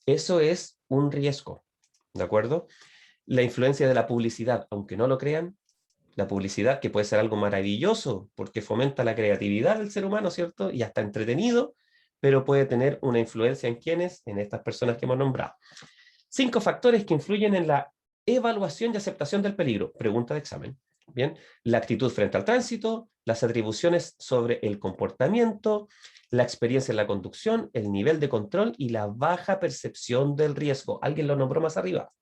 Speaker 1: Eso es un riesgo, ¿de acuerdo? La influencia de la publicidad, aunque no lo crean, la publicidad, que puede ser algo maravilloso, porque fomenta la creatividad del ser humano, ¿cierto? Y hasta entretenido, pero puede tener una influencia en quienes, en estas personas que hemos nombrado. 5 factores que influyen en la evaluación y aceptación del peligro. Pregunta de examen. Bien, la actitud frente al tránsito, las atribuciones sobre el comportamiento, la experiencia en la conducción, el nivel de control y la baja percepción del riesgo. ¿Alguien lo nombró más arriba?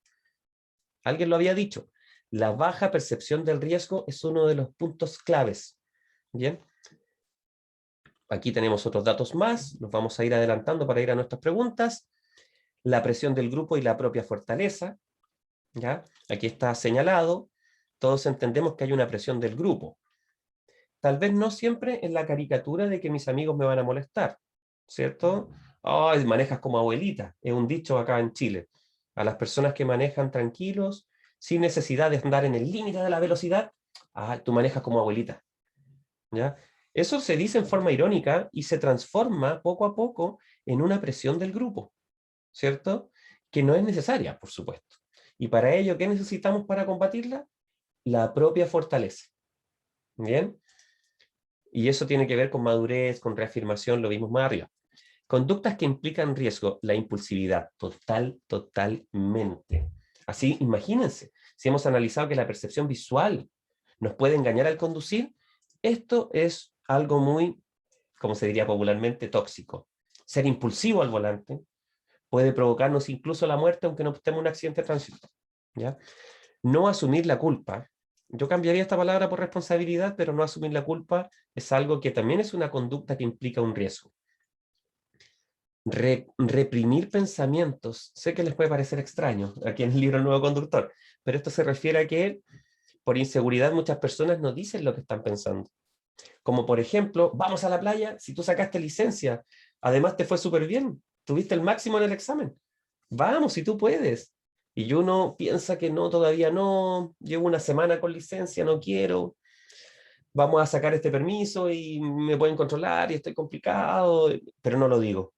Speaker 1: Alguien lo había dicho. La baja percepción del riesgo es uno de los puntos claves. Bien, aquí tenemos otros datos más, los vamos a ir adelantando para ir a nuestras preguntas. La presión del grupo y la propia fortaleza, ¿ya? Aquí está señalado, todos entendemos que hay una presión del grupo. Tal vez no siempre en la caricatura de que mis amigos me van a molestar, ¿cierto? Ay, manejas como abuelita, es un dicho acá en Chile. A las personas que manejan tranquilos, sin necesidad de andar en el límite de la velocidad, tú manejas como abuelita, ¿ya? Eso se dice en forma irónica y se transforma poco a poco en una presión del grupo, ¿cierto? Que no es necesaria, por supuesto. Y para ello, ¿qué necesitamos para combatirla? La propia fortaleza. ¿Bien? Y eso tiene que ver con madurez, con reafirmación, lo vimos más arriba. Conductas que implican riesgo, la impulsividad, totalmente. Así, imagínense, si hemos analizado que la percepción visual nos puede engañar al conducir, esto es algo muy, como se diría popularmente, tóxico. Ser impulsivo al volante puede provocarnos incluso la muerte aunque no estemos en un accidente de tránsito, ¿ya? No asumir la culpa. Yo cambiaría esta palabra por responsabilidad, pero no asumir la culpa es algo que también es una conducta que implica un riesgo. Reprimir pensamientos. Sé que les puede parecer extraño aquí en el libro El Nuevo Conductor, pero esto se refiere a que por inseguridad muchas personas no dicen lo que están pensando. Como por ejemplo, vamos a la playa, si tú sacaste licencia, además te fue súper bien, tuviste el máximo en el examen. Vamos, si tú puedes. Y uno piensa que no, todavía no, llevo una semana con licencia, no quiero, vamos a sacar este permiso y me pueden controlar y estoy complicado, pero no lo digo,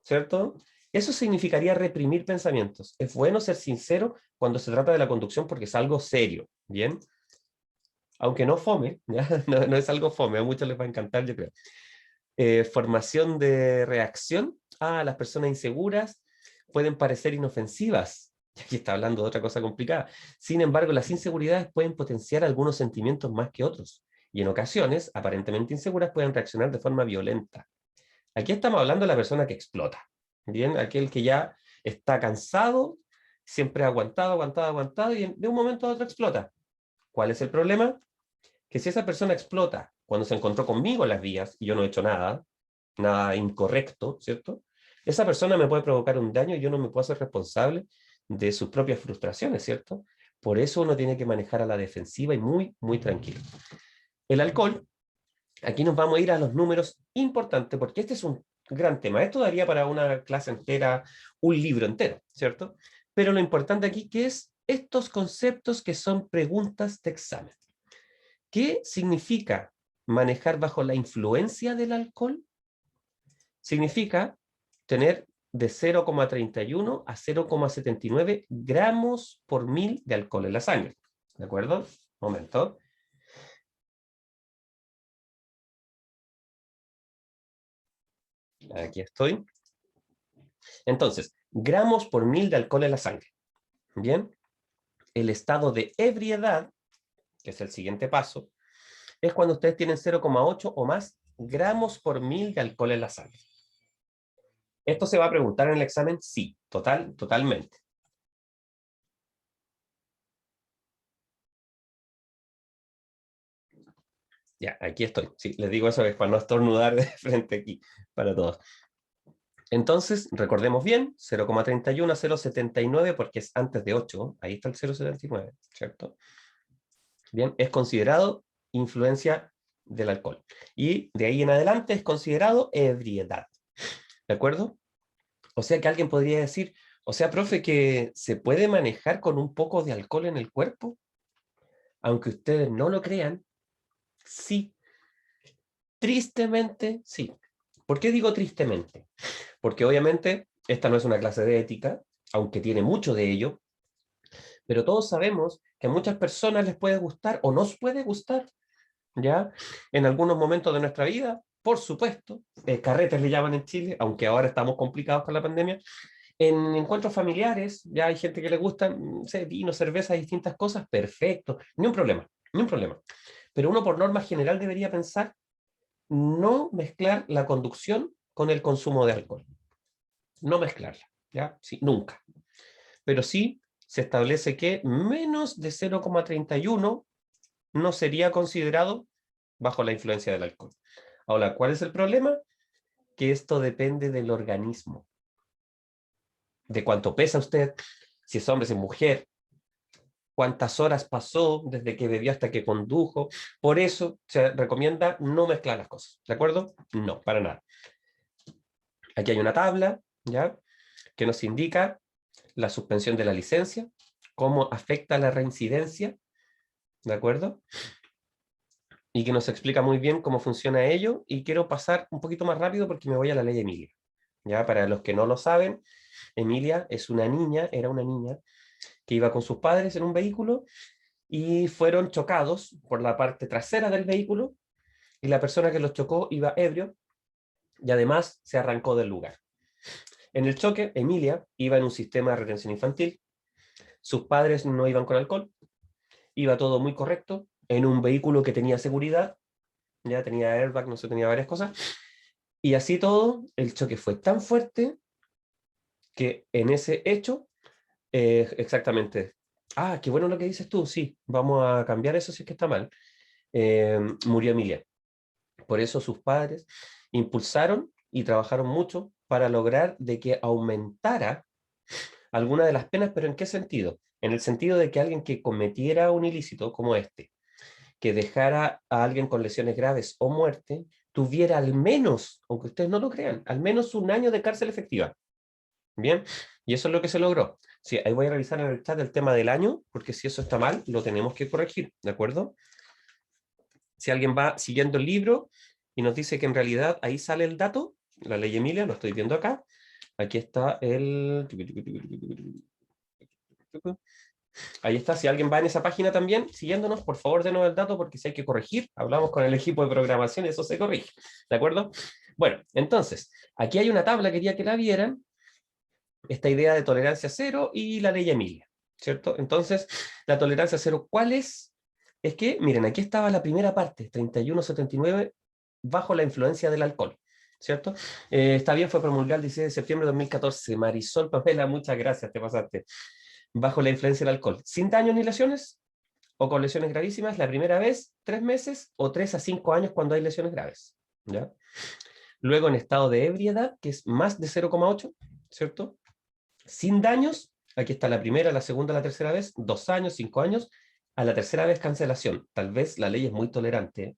Speaker 1: ¿cierto? Eso significaría reprimir pensamientos. Es bueno ser sincero cuando se trata de la conducción porque es algo serio, ¿bien? Aunque no fome, ¿ya? No, no es algo fome, a muchos les va a encantar, yo creo. Formación de reacción a las personas inseguras pueden parecer inofensivas. Y aquí está hablando de otra cosa complicada. Sin embargo, las inseguridades pueden potenciar algunos sentimientos más que otros. Y en ocasiones, aparentemente inseguras, pueden reaccionar de forma violenta. Aquí estamos hablando de la persona que explota. Bien, aquel que ya está cansado, siempre ha aguantado, aguantado, aguantado, y de un momento a otro explota. ¿Cuál es el problema? Que si esa persona explota cuando se encontró conmigo en las vías y yo no he hecho nada, nada incorrecto, ¿cierto? Esa persona me puede provocar un daño y yo no me puedo hacer responsable de sus propias frustraciones, ¿cierto? Por eso uno tiene que manejar a la defensiva y muy, muy tranquilo. El alcohol, aquí nos vamos a ir a los números importantes porque este es un gran tema. Esto daría para una clase entera, un libro entero, ¿cierto? Pero lo importante aquí, ¿qué es estos conceptos que son preguntas de examen. ¿Qué significa manejar bajo la influencia del alcohol? Significa tener de 0,31 a 0,79 gramos por mil de alcohol en la sangre. ¿De acuerdo? Momento. Aquí estoy. Entonces, gramos por mil de alcohol en la sangre. Bien. El estado de ebriedad, que es el siguiente paso, es cuando ustedes tienen 0,8 o más gramos por mil de alcohol en la sangre. ¿Esto se va a preguntar en el examen? Sí, totalmente. Ya, aquí estoy. Sí, les digo eso es para no estornudar de frente aquí, para todos. Entonces, recordemos bien, 0,31 a 0,79 porque es antes de 8, ahí está el 0,79, ¿cierto? Bien, es considerado influencia del alcohol. Y de ahí en adelante es considerado ebriedad. ¿De acuerdo? O sea que alguien podría decir, o sea, profe, que se puede manejar con un poco de alcohol en el cuerpo, aunque ustedes no lo crean, sí. Tristemente, sí. ¿Por qué digo tristemente? Porque obviamente esta no es una clase de ética, aunque tiene mucho de ello, pero todos sabemos que a muchas personas les puede gustar o nos puede gustar, ¿ya? En algunos momentos de nuestra vida, por supuesto, carretes le llaman en Chile, aunque ahora estamos complicados con la pandemia. En encuentros familiares, ya hay gente que le gustan, no sé, vino, cerveza, distintas cosas, perfecto, ni un problema, ni un problema. Pero uno por norma general debería pensar no mezclar la conducción con el consumo de alcohol. No mezclarla, ¿ya? Sí, nunca. Pero sí se establece que menos de 0,31 no sería considerado bajo la influencia del alcohol. Ahora, ¿cuál es el problema? Que esto depende del organismo, de cuánto pesa usted, si es hombre, si es mujer, cuántas horas pasó desde que bebió hasta que condujo. Por eso se recomienda no mezclar las cosas, ¿de acuerdo? No, para nada. Aquí hay una tabla, ¿ya? Que nos indica la suspensión de la licencia, cómo afecta la reincidencia, ¿de acuerdo? Y que nos explica muy bien cómo funciona ello, y quiero pasar un poquito más rápido porque me voy a la ley Emilia. ¿Ya? Para los que no lo saben, Emilia es una niña, era una niña, que iba con sus padres en un vehículo y fueron chocados por la parte trasera del vehículo, y la persona que los chocó iba ebrio y además se arrancó del lugar. En el choque, Emilia iba en un sistema de retención infantil, sus padres no iban con alcohol, iba todo muy correcto, en un vehículo que tenía seguridad, ya tenía airbag, no sé, tenía varias cosas, y así todo, el choque fue tan fuerte que en ese hecho, exactamente, qué bueno lo que dices tú, sí, vamos a cambiar eso si es que está mal, murió Emilia. Por eso sus padres impulsaron y trabajaron mucho para lograr de que aumentara alguna de las penas, pero ¿en qué sentido? En el sentido de que alguien que cometiera un ilícito como este, que dejara a alguien con lesiones graves o muerte, tuviera al menos, aunque ustedes no lo crean, al menos 1 año de cárcel efectiva. Bien, y eso es lo que se logró. Sí, ahí voy a revisar en el chat el tema del año, porque si eso está mal, lo tenemos que corregir, ¿de acuerdo? Si alguien va siguiendo el libro y nos dice que en realidad ahí sale el dato, la ley Emilia, lo estoy viendo acá, aquí está el... Ahí está, si alguien va en esa página también, siguiéndonos, por favor denos el dato porque si hay que corregir, hablamos con el equipo de programación y eso se corrige, ¿de acuerdo? Bueno, entonces, aquí hay una tabla, quería que la vieran, esta idea de tolerancia cero y la ley Emilia, ¿cierto? Entonces, la tolerancia cero, ¿cuál es? Es que, miren, aquí estaba la primera parte, 3179, bajo la influencia del alcohol, ¿cierto? Está bien, fue promulgada el 16 de septiembre de 2014. Marisol Pamela, muchas gracias, te pasaste. Bajo la influencia del alcohol, sin daños ni lesiones, o con lesiones gravísimas, la primera vez, 3 meses, o 3 a 5 años cuando hay lesiones graves, ¿ya? Luego en estado de ebriedad, que es más de 0,8, ¿cierto? Sin daños, aquí está la primera, la segunda, la tercera vez, 2 años, 5 años, a la tercera vez cancelación. Tal vez la ley es muy tolerante, ¿eh?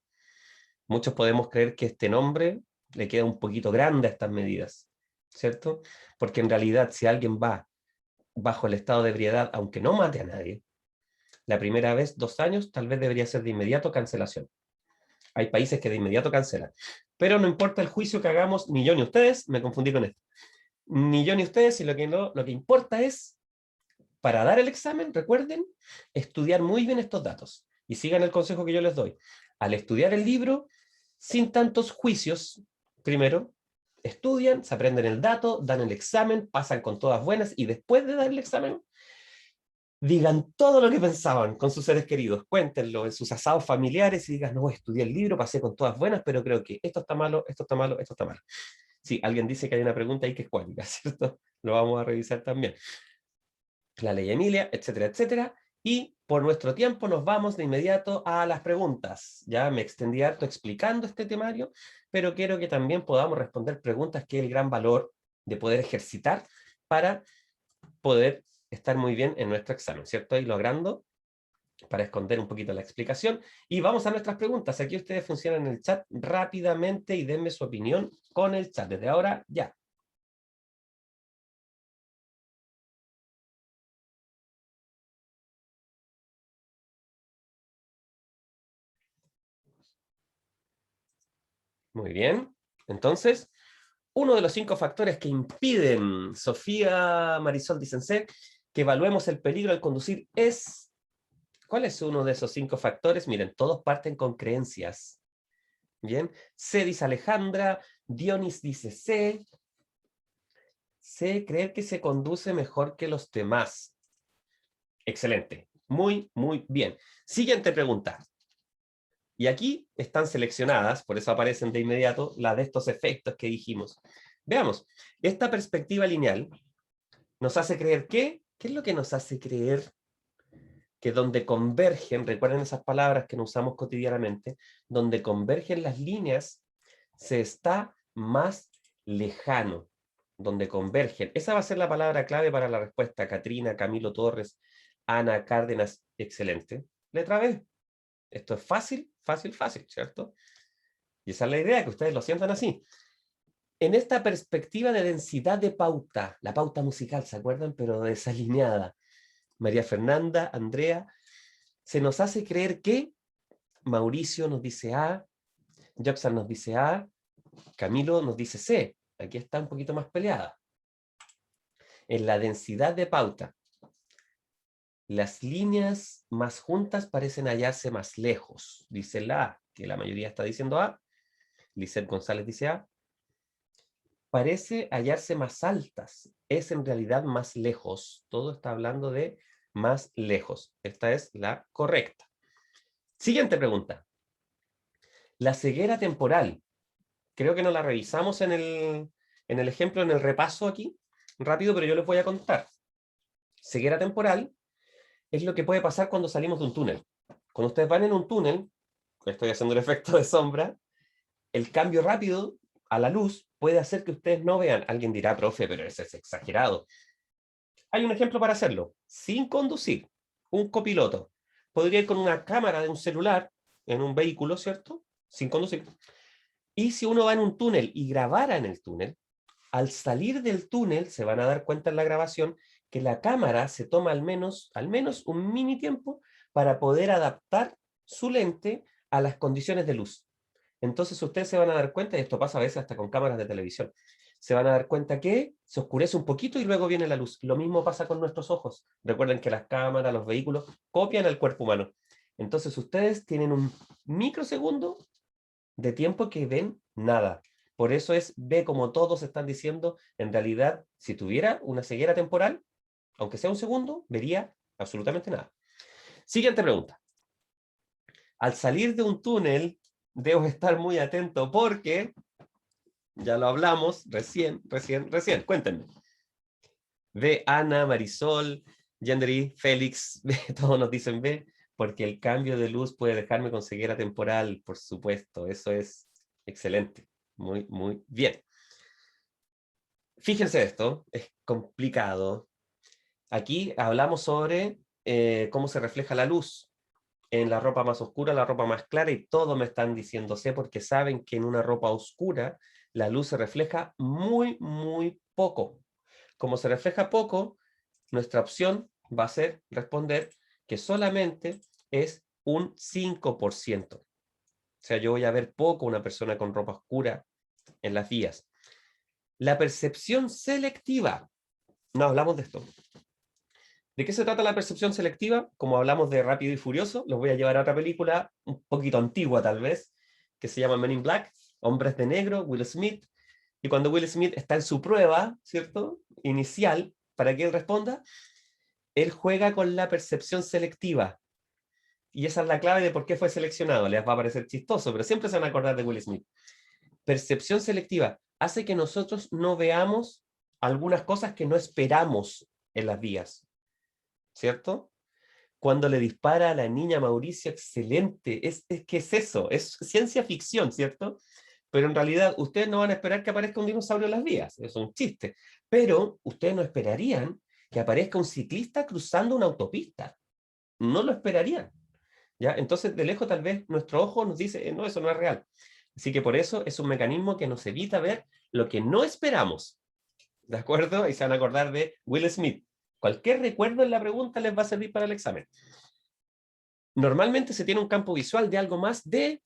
Speaker 1: Muchos podemos creer que este nombre le queda un poquito grande a estas medidas, ¿cierto? Porque en realidad si alguien va bajo el estado de ebriedad, aunque no mate a nadie, la primera vez 2 años, tal vez debería ser de inmediato cancelación. Hay países que de inmediato cancelan. Pero no importa el juicio que hagamos, ni yo ni ustedes, me confundí con esto, ni yo ni ustedes, y lo que importa es, para dar el examen, recuerden, estudiar muy bien estos datos. Y sigan el consejo que yo les doy. Al estudiar el libro, sin tantos juicios, primero, estudian, se aprenden el dato, dan el examen, pasan con todas buenas, y después de dar el examen, digan todo lo que pensaban con sus seres queridos, cuéntenlo en sus asados familiares y digan, no, estudié el libro, pasé con todas buenas, pero creo que esto está malo, esto está malo, esto está malo. Sí, alguien dice que hay una pregunta ahí que es cuántica, ¿cierto? Lo vamos a revisar también. La ley Emilia, etcétera, etcétera. Y por nuestro tiempo nos vamos de inmediato a las preguntas. Ya me extendí harto explicando este temario, pero quiero que también podamos responder preguntas, que es el gran valor de poder ejercitar para poder estar muy bien en nuestro examen, ¿cierto? Y logrando, para esconder un poquito la explicación. Y vamos a nuestras preguntas. Aquí ustedes funcionan en el chat rápidamente y denme su opinión con el chat. Desde ahora, ya. Muy bien. Entonces, uno de los 5 factores que impiden, Sofía Marisol Dicense, que evaluemos el peligro al conducir es... ¿Cuál es uno de esos 5 factores? Miren, todos parten con creencias. Bien. C dice Alejandra, Dionis dice C. C, creer que se conduce mejor que los demás. Excelente. Muy, muy bien. Siguiente pregunta. Y aquí están seleccionadas, por eso aparecen de inmediato, las de estos efectos que dijimos. Veamos, esta perspectiva lineal nos hace creer que, ¿qué es lo que nos hace creer? Que donde convergen, recuerden esas palabras que no usamos cotidianamente, donde convergen las líneas, se está más lejano, donde convergen. Esa va a ser la palabra clave para la respuesta. Catrina, Camilo Torres, Ana Cárdenas, excelente. Letra B. Esto es fácil, fácil, fácil, ¿cierto? Y esa es la idea, que ustedes lo sientan así. En esta perspectiva de densidad de pauta, la pauta musical, ¿se acuerdan? Pero desalineada. María Fernanda, Andrea, se nos hace creer que Mauricio nos dice A, Jackson nos dice A, Camilo nos dice C. Aquí está un poquito más peleada. En la densidad de pauta, las líneas más juntas parecen hallarse más lejos, dice la A, que la mayoría está diciendo A. Lizeth González dice A. Parece hallarse más altas, es en realidad más lejos. Todo está hablando de más lejos. Esta es la correcta. Siguiente pregunta. La ceguera temporal. Creo que no la revisamos en el ejemplo, en el repaso aquí, rápido, pero yo les voy a contar. Ceguera temporal es lo que puede pasar cuando salimos de un túnel. Cuando ustedes van en un túnel, estoy haciendo el efecto de sombra, el cambio rápido a la luz puede hacer que ustedes no vean. Alguien dirá, profe, pero eso es exagerado. Hay un ejemplo para hacerlo. Sin conducir, un copiloto podría ir con una cámara de un celular en un vehículo, ¿cierto? Sin conducir. Y si uno va en un túnel y grabara en el túnel, al salir del túnel se van a dar cuenta en la grabación que la cámara se toma al menos un mini tiempo para poder adaptar su lente a las condiciones de luz. Entonces ustedes se van a dar cuenta, y esto pasa a veces hasta con cámaras de televisión, se van a dar cuenta que se oscurece un poquito y luego viene la luz. Lo mismo pasa con nuestros ojos. Recuerden que las cámaras, los vehículos, copian el cuerpo humano. Entonces ustedes tienen un microsegundo de tiempo que ven nada. Por eso es, ve como todos están diciendo, en realidad, si tuviera una ceguera temporal, aunque sea un segundo, vería absolutamente nada. Siguiente pregunta. Al salir de un túnel, debo estar muy atento porque, ya lo hablamos, recién, cuéntenme. Ve Ana, Marisol, Gendry, Félix, todos nos dicen ve, porque el cambio de luz puede dejarme con ceguera temporal, por supuesto, eso es excelente, muy, muy bien. Fíjense esto, es complicado. Aquí hablamos sobre cómo se refleja la luz en la ropa más oscura, la ropa más clara, y todo me están diciendo C porque saben que en una ropa oscura la luz se refleja muy, muy poco. Como se refleja poco, nuestra opción va a ser responder que solamente es un 5%. O sea, yo voy a ver poco una persona con ropa oscura en las vías. La percepción selectiva. No hablamos de esto. ¿De qué se trata la percepción selectiva? Como hablamos de Rápido y Furioso, los voy a llevar a otra película, un poquito antigua tal vez, que se llama Men in Black, Hombres de Negro, Will Smith. Y cuando Will Smith está en su prueba, ¿cierto? Inicial, para que él responda, él juega con la percepción selectiva. Y esa es la clave de por qué fue seleccionado. Les va a parecer chistoso, pero siempre se van a acordar de Will Smith. Percepción selectiva hace que nosotros no veamos algunas cosas que no esperamos en las vías, ¿cierto? Cuando le dispara a la niña Mauricio, excelente. ¿Qué es eso? Es ciencia ficción, ¿cierto? Pero en realidad ustedes no van a esperar que aparezca un dinosaurio en las vías. Eso es un chiste. Pero ustedes no esperarían que aparezca un ciclista cruzando una autopista. No lo esperarían. ¿Ya? Entonces, de lejos tal vez nuestro ojo nos dice, no, eso no es real. Así que por eso es un mecanismo que nos evita ver lo que no esperamos. ¿De acuerdo? Y se van a acordar de Will Smith. Cualquier recuerdo en la pregunta les va a servir para el examen. Normalmente se tiene un campo visual de algo más de...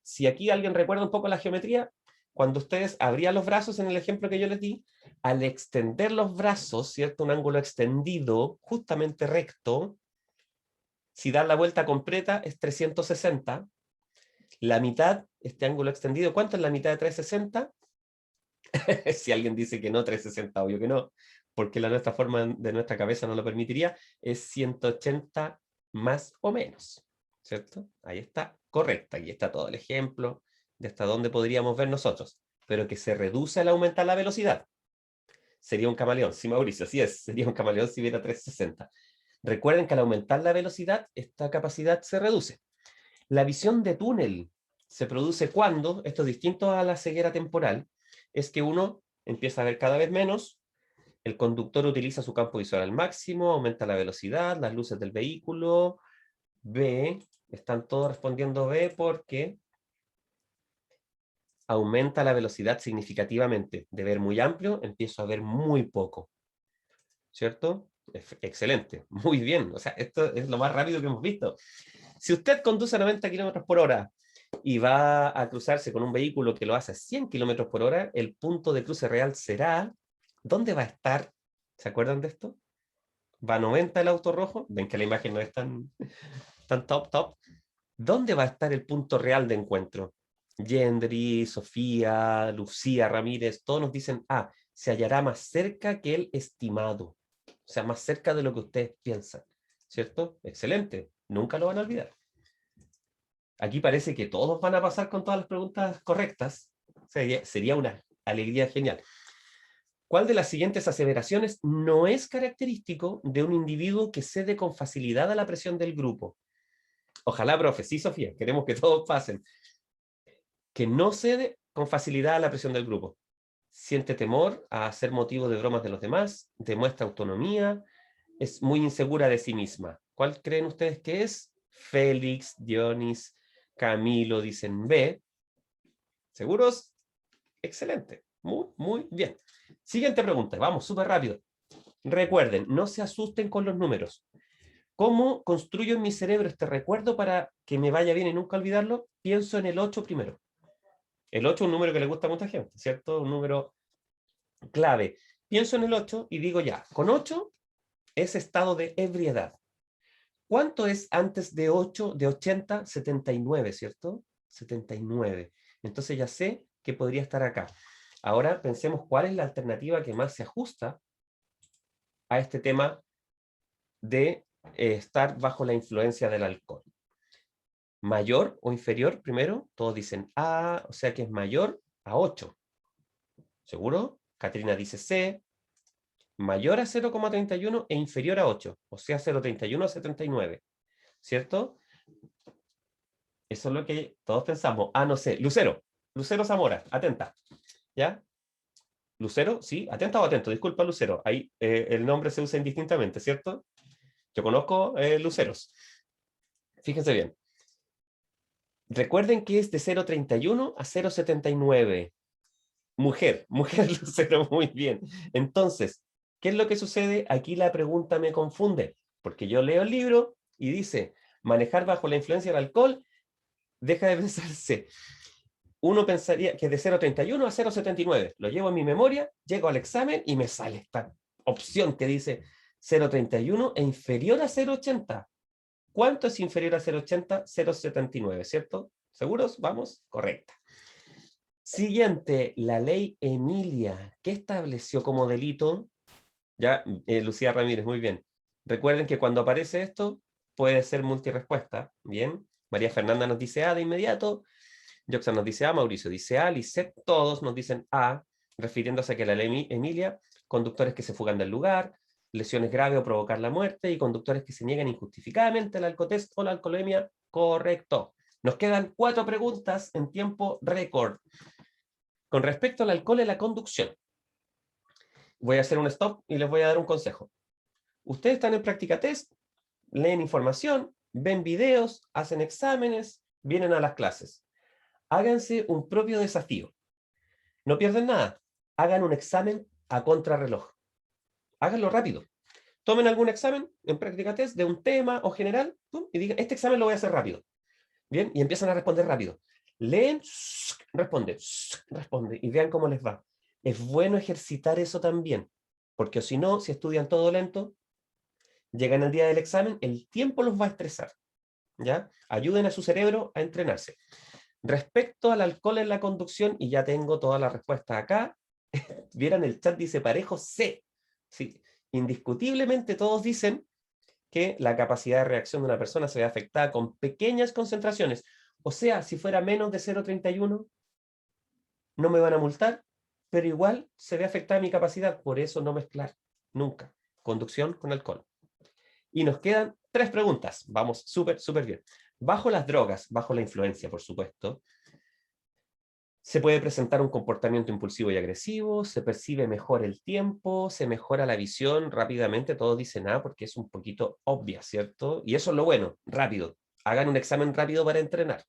Speaker 1: Si aquí alguien recuerda un poco la geometría, cuando ustedes abrían los brazos en el ejemplo que yo les di, al extender los brazos, ¿cierto? Un ángulo extendido, justamente recto, si dan la vuelta completa es 360. La mitad, este ángulo extendido, ¿cuánto es la mitad de 360? Si alguien dice que no, 360, obvio que no, porque nuestra forma de nuestra cabeza no lo permitiría, es 180 más o menos, ¿cierto? Ahí está, correcta, ahí está todo el ejemplo de hasta dónde podríamos ver nosotros, pero que se reduce al aumentar la velocidad. Sería un camaleón, sí, Mauricio, así es, sería un camaleón si hubiera 360. Recuerden que al aumentar la velocidad, esta capacidad se reduce. La visión de túnel se produce cuando, esto es distinto a la ceguera temporal, es que uno empieza a ver cada vez menos, el conductor utiliza su campo visual al máximo, aumenta la velocidad, las luces del vehículo, B, están todos respondiendo B porque aumenta la velocidad significativamente. De ver muy amplio, empiezo a ver muy poco. ¿Cierto? Excelente, muy bien. O sea, esto es lo más rápido que hemos visto. Si usted conduce a 90 kilómetros por hora y va a cruzarse con un vehículo que lo hace a 100 kilómetros por hora, el punto de cruce real será... ¿Dónde va a estar? ¿Se acuerdan de esto? Va a 90 el auto rojo. Ven que la imagen no es tan top. ¿Dónde va a estar el punto real de encuentro? Gendry, Sofía, Lucía, Ramírez, todos nos dicen, se hallará más cerca que el estimado. O sea, más cerca de lo que ustedes piensan. ¿Cierto? Excelente. Nunca lo van a olvidar. Aquí parece que todos van a pasar con todas las preguntas correctas. Sería una alegría genial. ¿Cuál de las siguientes aseveraciones no es característico de un individuo que cede con facilidad a la presión del grupo? Ojalá, profe. Sí, Sofía, queremos que todos pasen. Que no cede con facilidad a la presión del grupo. Siente temor a ser motivo de bromas de los demás, demuestra autonomía, es muy insegura de sí misma. ¿Cuál creen ustedes que es? Félix, Dionis, Camilo dicen B. ¿Seguros? Excelente. Muy bien. Siguiente pregunta. Vamos, súper rápido. Recuerden, no se asusten con los números. ¿Cómo construyo en mi cerebro este recuerdo para que me vaya bien y nunca olvidarlo? Pienso en el 8 primero. El 8 es un número que le gusta a mucha gente, ¿cierto? Un número clave. Pienso en el 8 y digo ya, con 8 es estado de ebriedad. ¿Cuánto es antes de 8, de 80? 79, ¿cierto? 79. Entonces ya sé que podría estar acá. Ahora pensemos cuál es la alternativa que más se ajusta a este tema de estar bajo la influencia del alcohol. ¿Mayor o inferior primero? Todos dicen A, o sea que es mayor a 8. ¿Seguro? Catrina dice C. Mayor a 0,31 e inferior a 8, o sea 0,31 a 79, ¿cierto? Eso es lo que todos pensamos. No sé, Lucero Zamora, atenta, ¿ya? Lucero, sí, atenta o atento, disculpa Lucero, ahí el nombre se usa indistintamente, ¿cierto? Yo conozco luceros. Fíjense bien. Recuerden que es de 0,31 a 0,79. Mujer lucero, muy bien. Entonces, ¿Qué es lo que sucede? Aquí la pregunta me confunde, porque yo leo el libro y dice, manejar bajo la influencia del alcohol, deja de pensarse. Uno pensaría que es de 0,31 a 0,79. Lo llevo en mi memoria, llego al examen y me sale esta opción que dice 0,31 e inferior a 0,80. ¿Cuánto es inferior a 0,80? 0,79, ¿cierto? ¿Seguros? Vamos, correcta. Siguiente, la ley Emilia. ¿Qué estableció como delito? Ya, Lucía Ramírez, muy bien. Recuerden que cuando aparece esto, puede ser multirespuesta. Bien, María Fernanda nos dice A de inmediato, Joxan nos dice A, Mauricio dice A, Lisette, todos nos dicen A, refiriéndose a que la ley Emilia, conductores que se fugan del lugar, lesiones graves o provocar la muerte, y conductores que se niegan injustificadamente al alcotest o la alcoholemia, correcto. Nos quedan 4 preguntas en tiempo récord. Con respecto al alcohol en la conducción, voy a hacer un stop y les voy a dar un consejo. Ustedes están en práctica test, leen información, ven videos, hacen exámenes, vienen a las clases. Háganse un propio desafío. No pierden nada. Hagan un examen a contrarreloj. Háganlo rápido. Tomen algún examen en práctica test de un tema o general y digan, este examen lo voy a hacer rápido. Bien, y empiezan a responder rápido. Leen, responde, y vean cómo les va. Es bueno ejercitar eso también, porque si no, si estudian todo lento, llegan al día del examen, el tiempo los va a estresar. ¿Ya? Ayuden a su cerebro a entrenarse. Respecto al alcohol en la conducción, y ya tengo toda la respuesta acá, vieran el chat, dice parejo C. Sí, indiscutiblemente todos dicen que la capacidad de reacción de una persona se ve afectada con pequeñas concentraciones. O sea, si fuera menos de 0,31, no me van a multar, pero igual se ve afectada mi capacidad. Por eso no mezclar nunca conducción con alcohol. Y nos quedan 3 preguntas. Vamos súper, súper bien. Bajo las drogas, bajo la influencia, por supuesto, se puede presentar un comportamiento impulsivo y agresivo, se percibe mejor el tiempo, se mejora la visión rápidamente, todos dicen porque es un poquito obvia, ¿cierto? Y eso es lo bueno, rápido. Hagan un examen rápido para entrenar.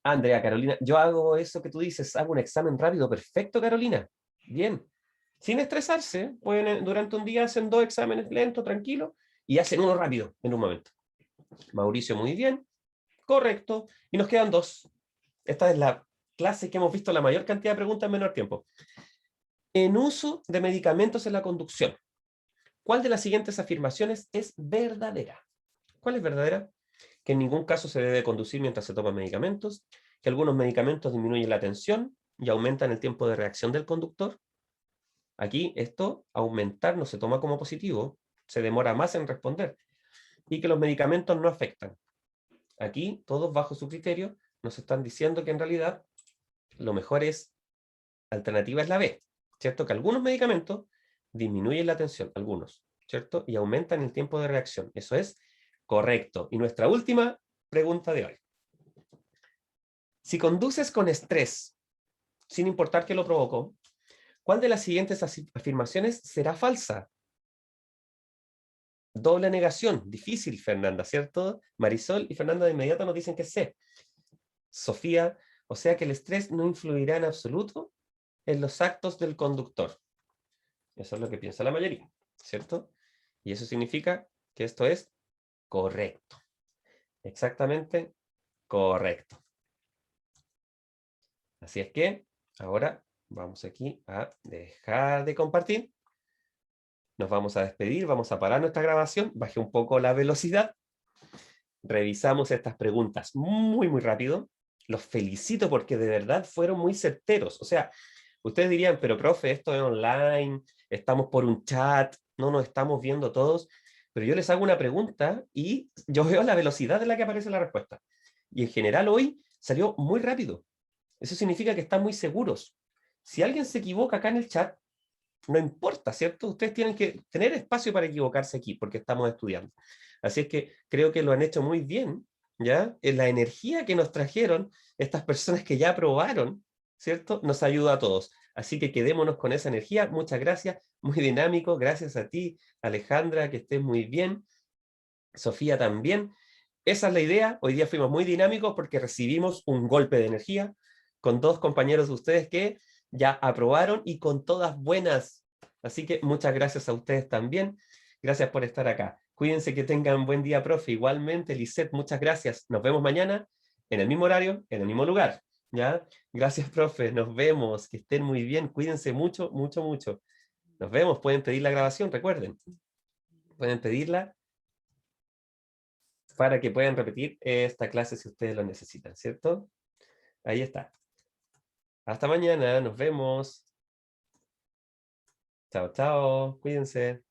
Speaker 1: Andrea, Carolina, yo hago eso que tú dices, hago un examen rápido, perfecto, Carolina. Bien. Sin estresarse, pueden, durante un día hacen 2 exámenes lentos, tranquilos, y hacen uno rápido en un momento. Mauricio, muy bien, correcto, y nos quedan 2. Esta es la clase que hemos visto la mayor cantidad de preguntas en menor tiempo. En uso de medicamentos en la conducción, ¿cuál de las siguientes afirmaciones es verdadera? ¿Cuál es verdadera? Que en ningún caso se debe conducir mientras se toman medicamentos, que algunos medicamentos disminuyen la tensión y aumentan el tiempo de reacción del conductor. Aquí esto, aumentar, no se toma como positivo, se demora más en responder, y que los medicamentos no afectan. Aquí, todos bajo su criterio, nos están diciendo que en realidad lo mejor es, alternativa es la B, ¿cierto? Que algunos medicamentos disminuyen la tensión, algunos, ¿cierto? Y aumentan el tiempo de reacción. Eso es correcto. Y nuestra última pregunta de hoy. Si conduces con estrés, sin importar qué lo provocó, ¿cuál de las siguientes afirmaciones será falsa? Doble negación, difícil, Fernanda, ¿cierto? Marisol y Fernanda de inmediato nos dicen que C. Sofía, o sea que el estrés no influirá en absoluto en los actos del conductor. Eso es lo que piensa la mayoría, ¿cierto? Y eso significa que esto es correcto. Exactamente correcto. Así es que ahora vamos aquí a dejar de compartir. Nos vamos a despedir, vamos a parar nuestra grabación. Bajé un poco la velocidad. Revisamos estas preguntas muy, muy rápido. Los felicito porque de verdad fueron muy certeros. O sea, ustedes dirían, pero profe, esto es online, estamos por un chat, no nos estamos viendo todos. Pero yo les hago una pregunta y yo veo la velocidad en la que aparece la respuesta. Y en general hoy salió muy rápido. Eso significa que están muy seguros. Si alguien se equivoca acá en el chat, no importa, ¿cierto? Ustedes tienen que tener espacio para equivocarse aquí, porque estamos estudiando. Así es que creo que lo han hecho muy bien, ¿ya? La energía que nos trajeron estas personas que ya aprobaron, ¿cierto? Nos ayuda a todos. Así que quedémonos con esa energía. Muchas gracias, muy dinámico. Gracias a ti, Alejandra, que estés muy bien. Sofía también. Esa es la idea. Hoy día fuimos muy dinámicos porque recibimos un golpe de energía con 2 compañeros de ustedes que ya aprobaron y con todas buenas. Así que muchas gracias a ustedes también. Gracias por estar acá. Cuídense, que tengan buen día, profe. Igualmente, Lisette, muchas gracias. Nos vemos mañana en el mismo horario, en el mismo lugar. ¿Ya? Gracias, profe. Nos vemos. Que estén muy bien. Cuídense mucho, mucho, mucho. Nos vemos. Pueden pedir la grabación, recuerden. Pueden pedirla para que puedan repetir esta clase si ustedes lo necesitan, ¿cierto? Ahí está. Hasta mañana. Nos vemos. Chao, chao. Cuídense.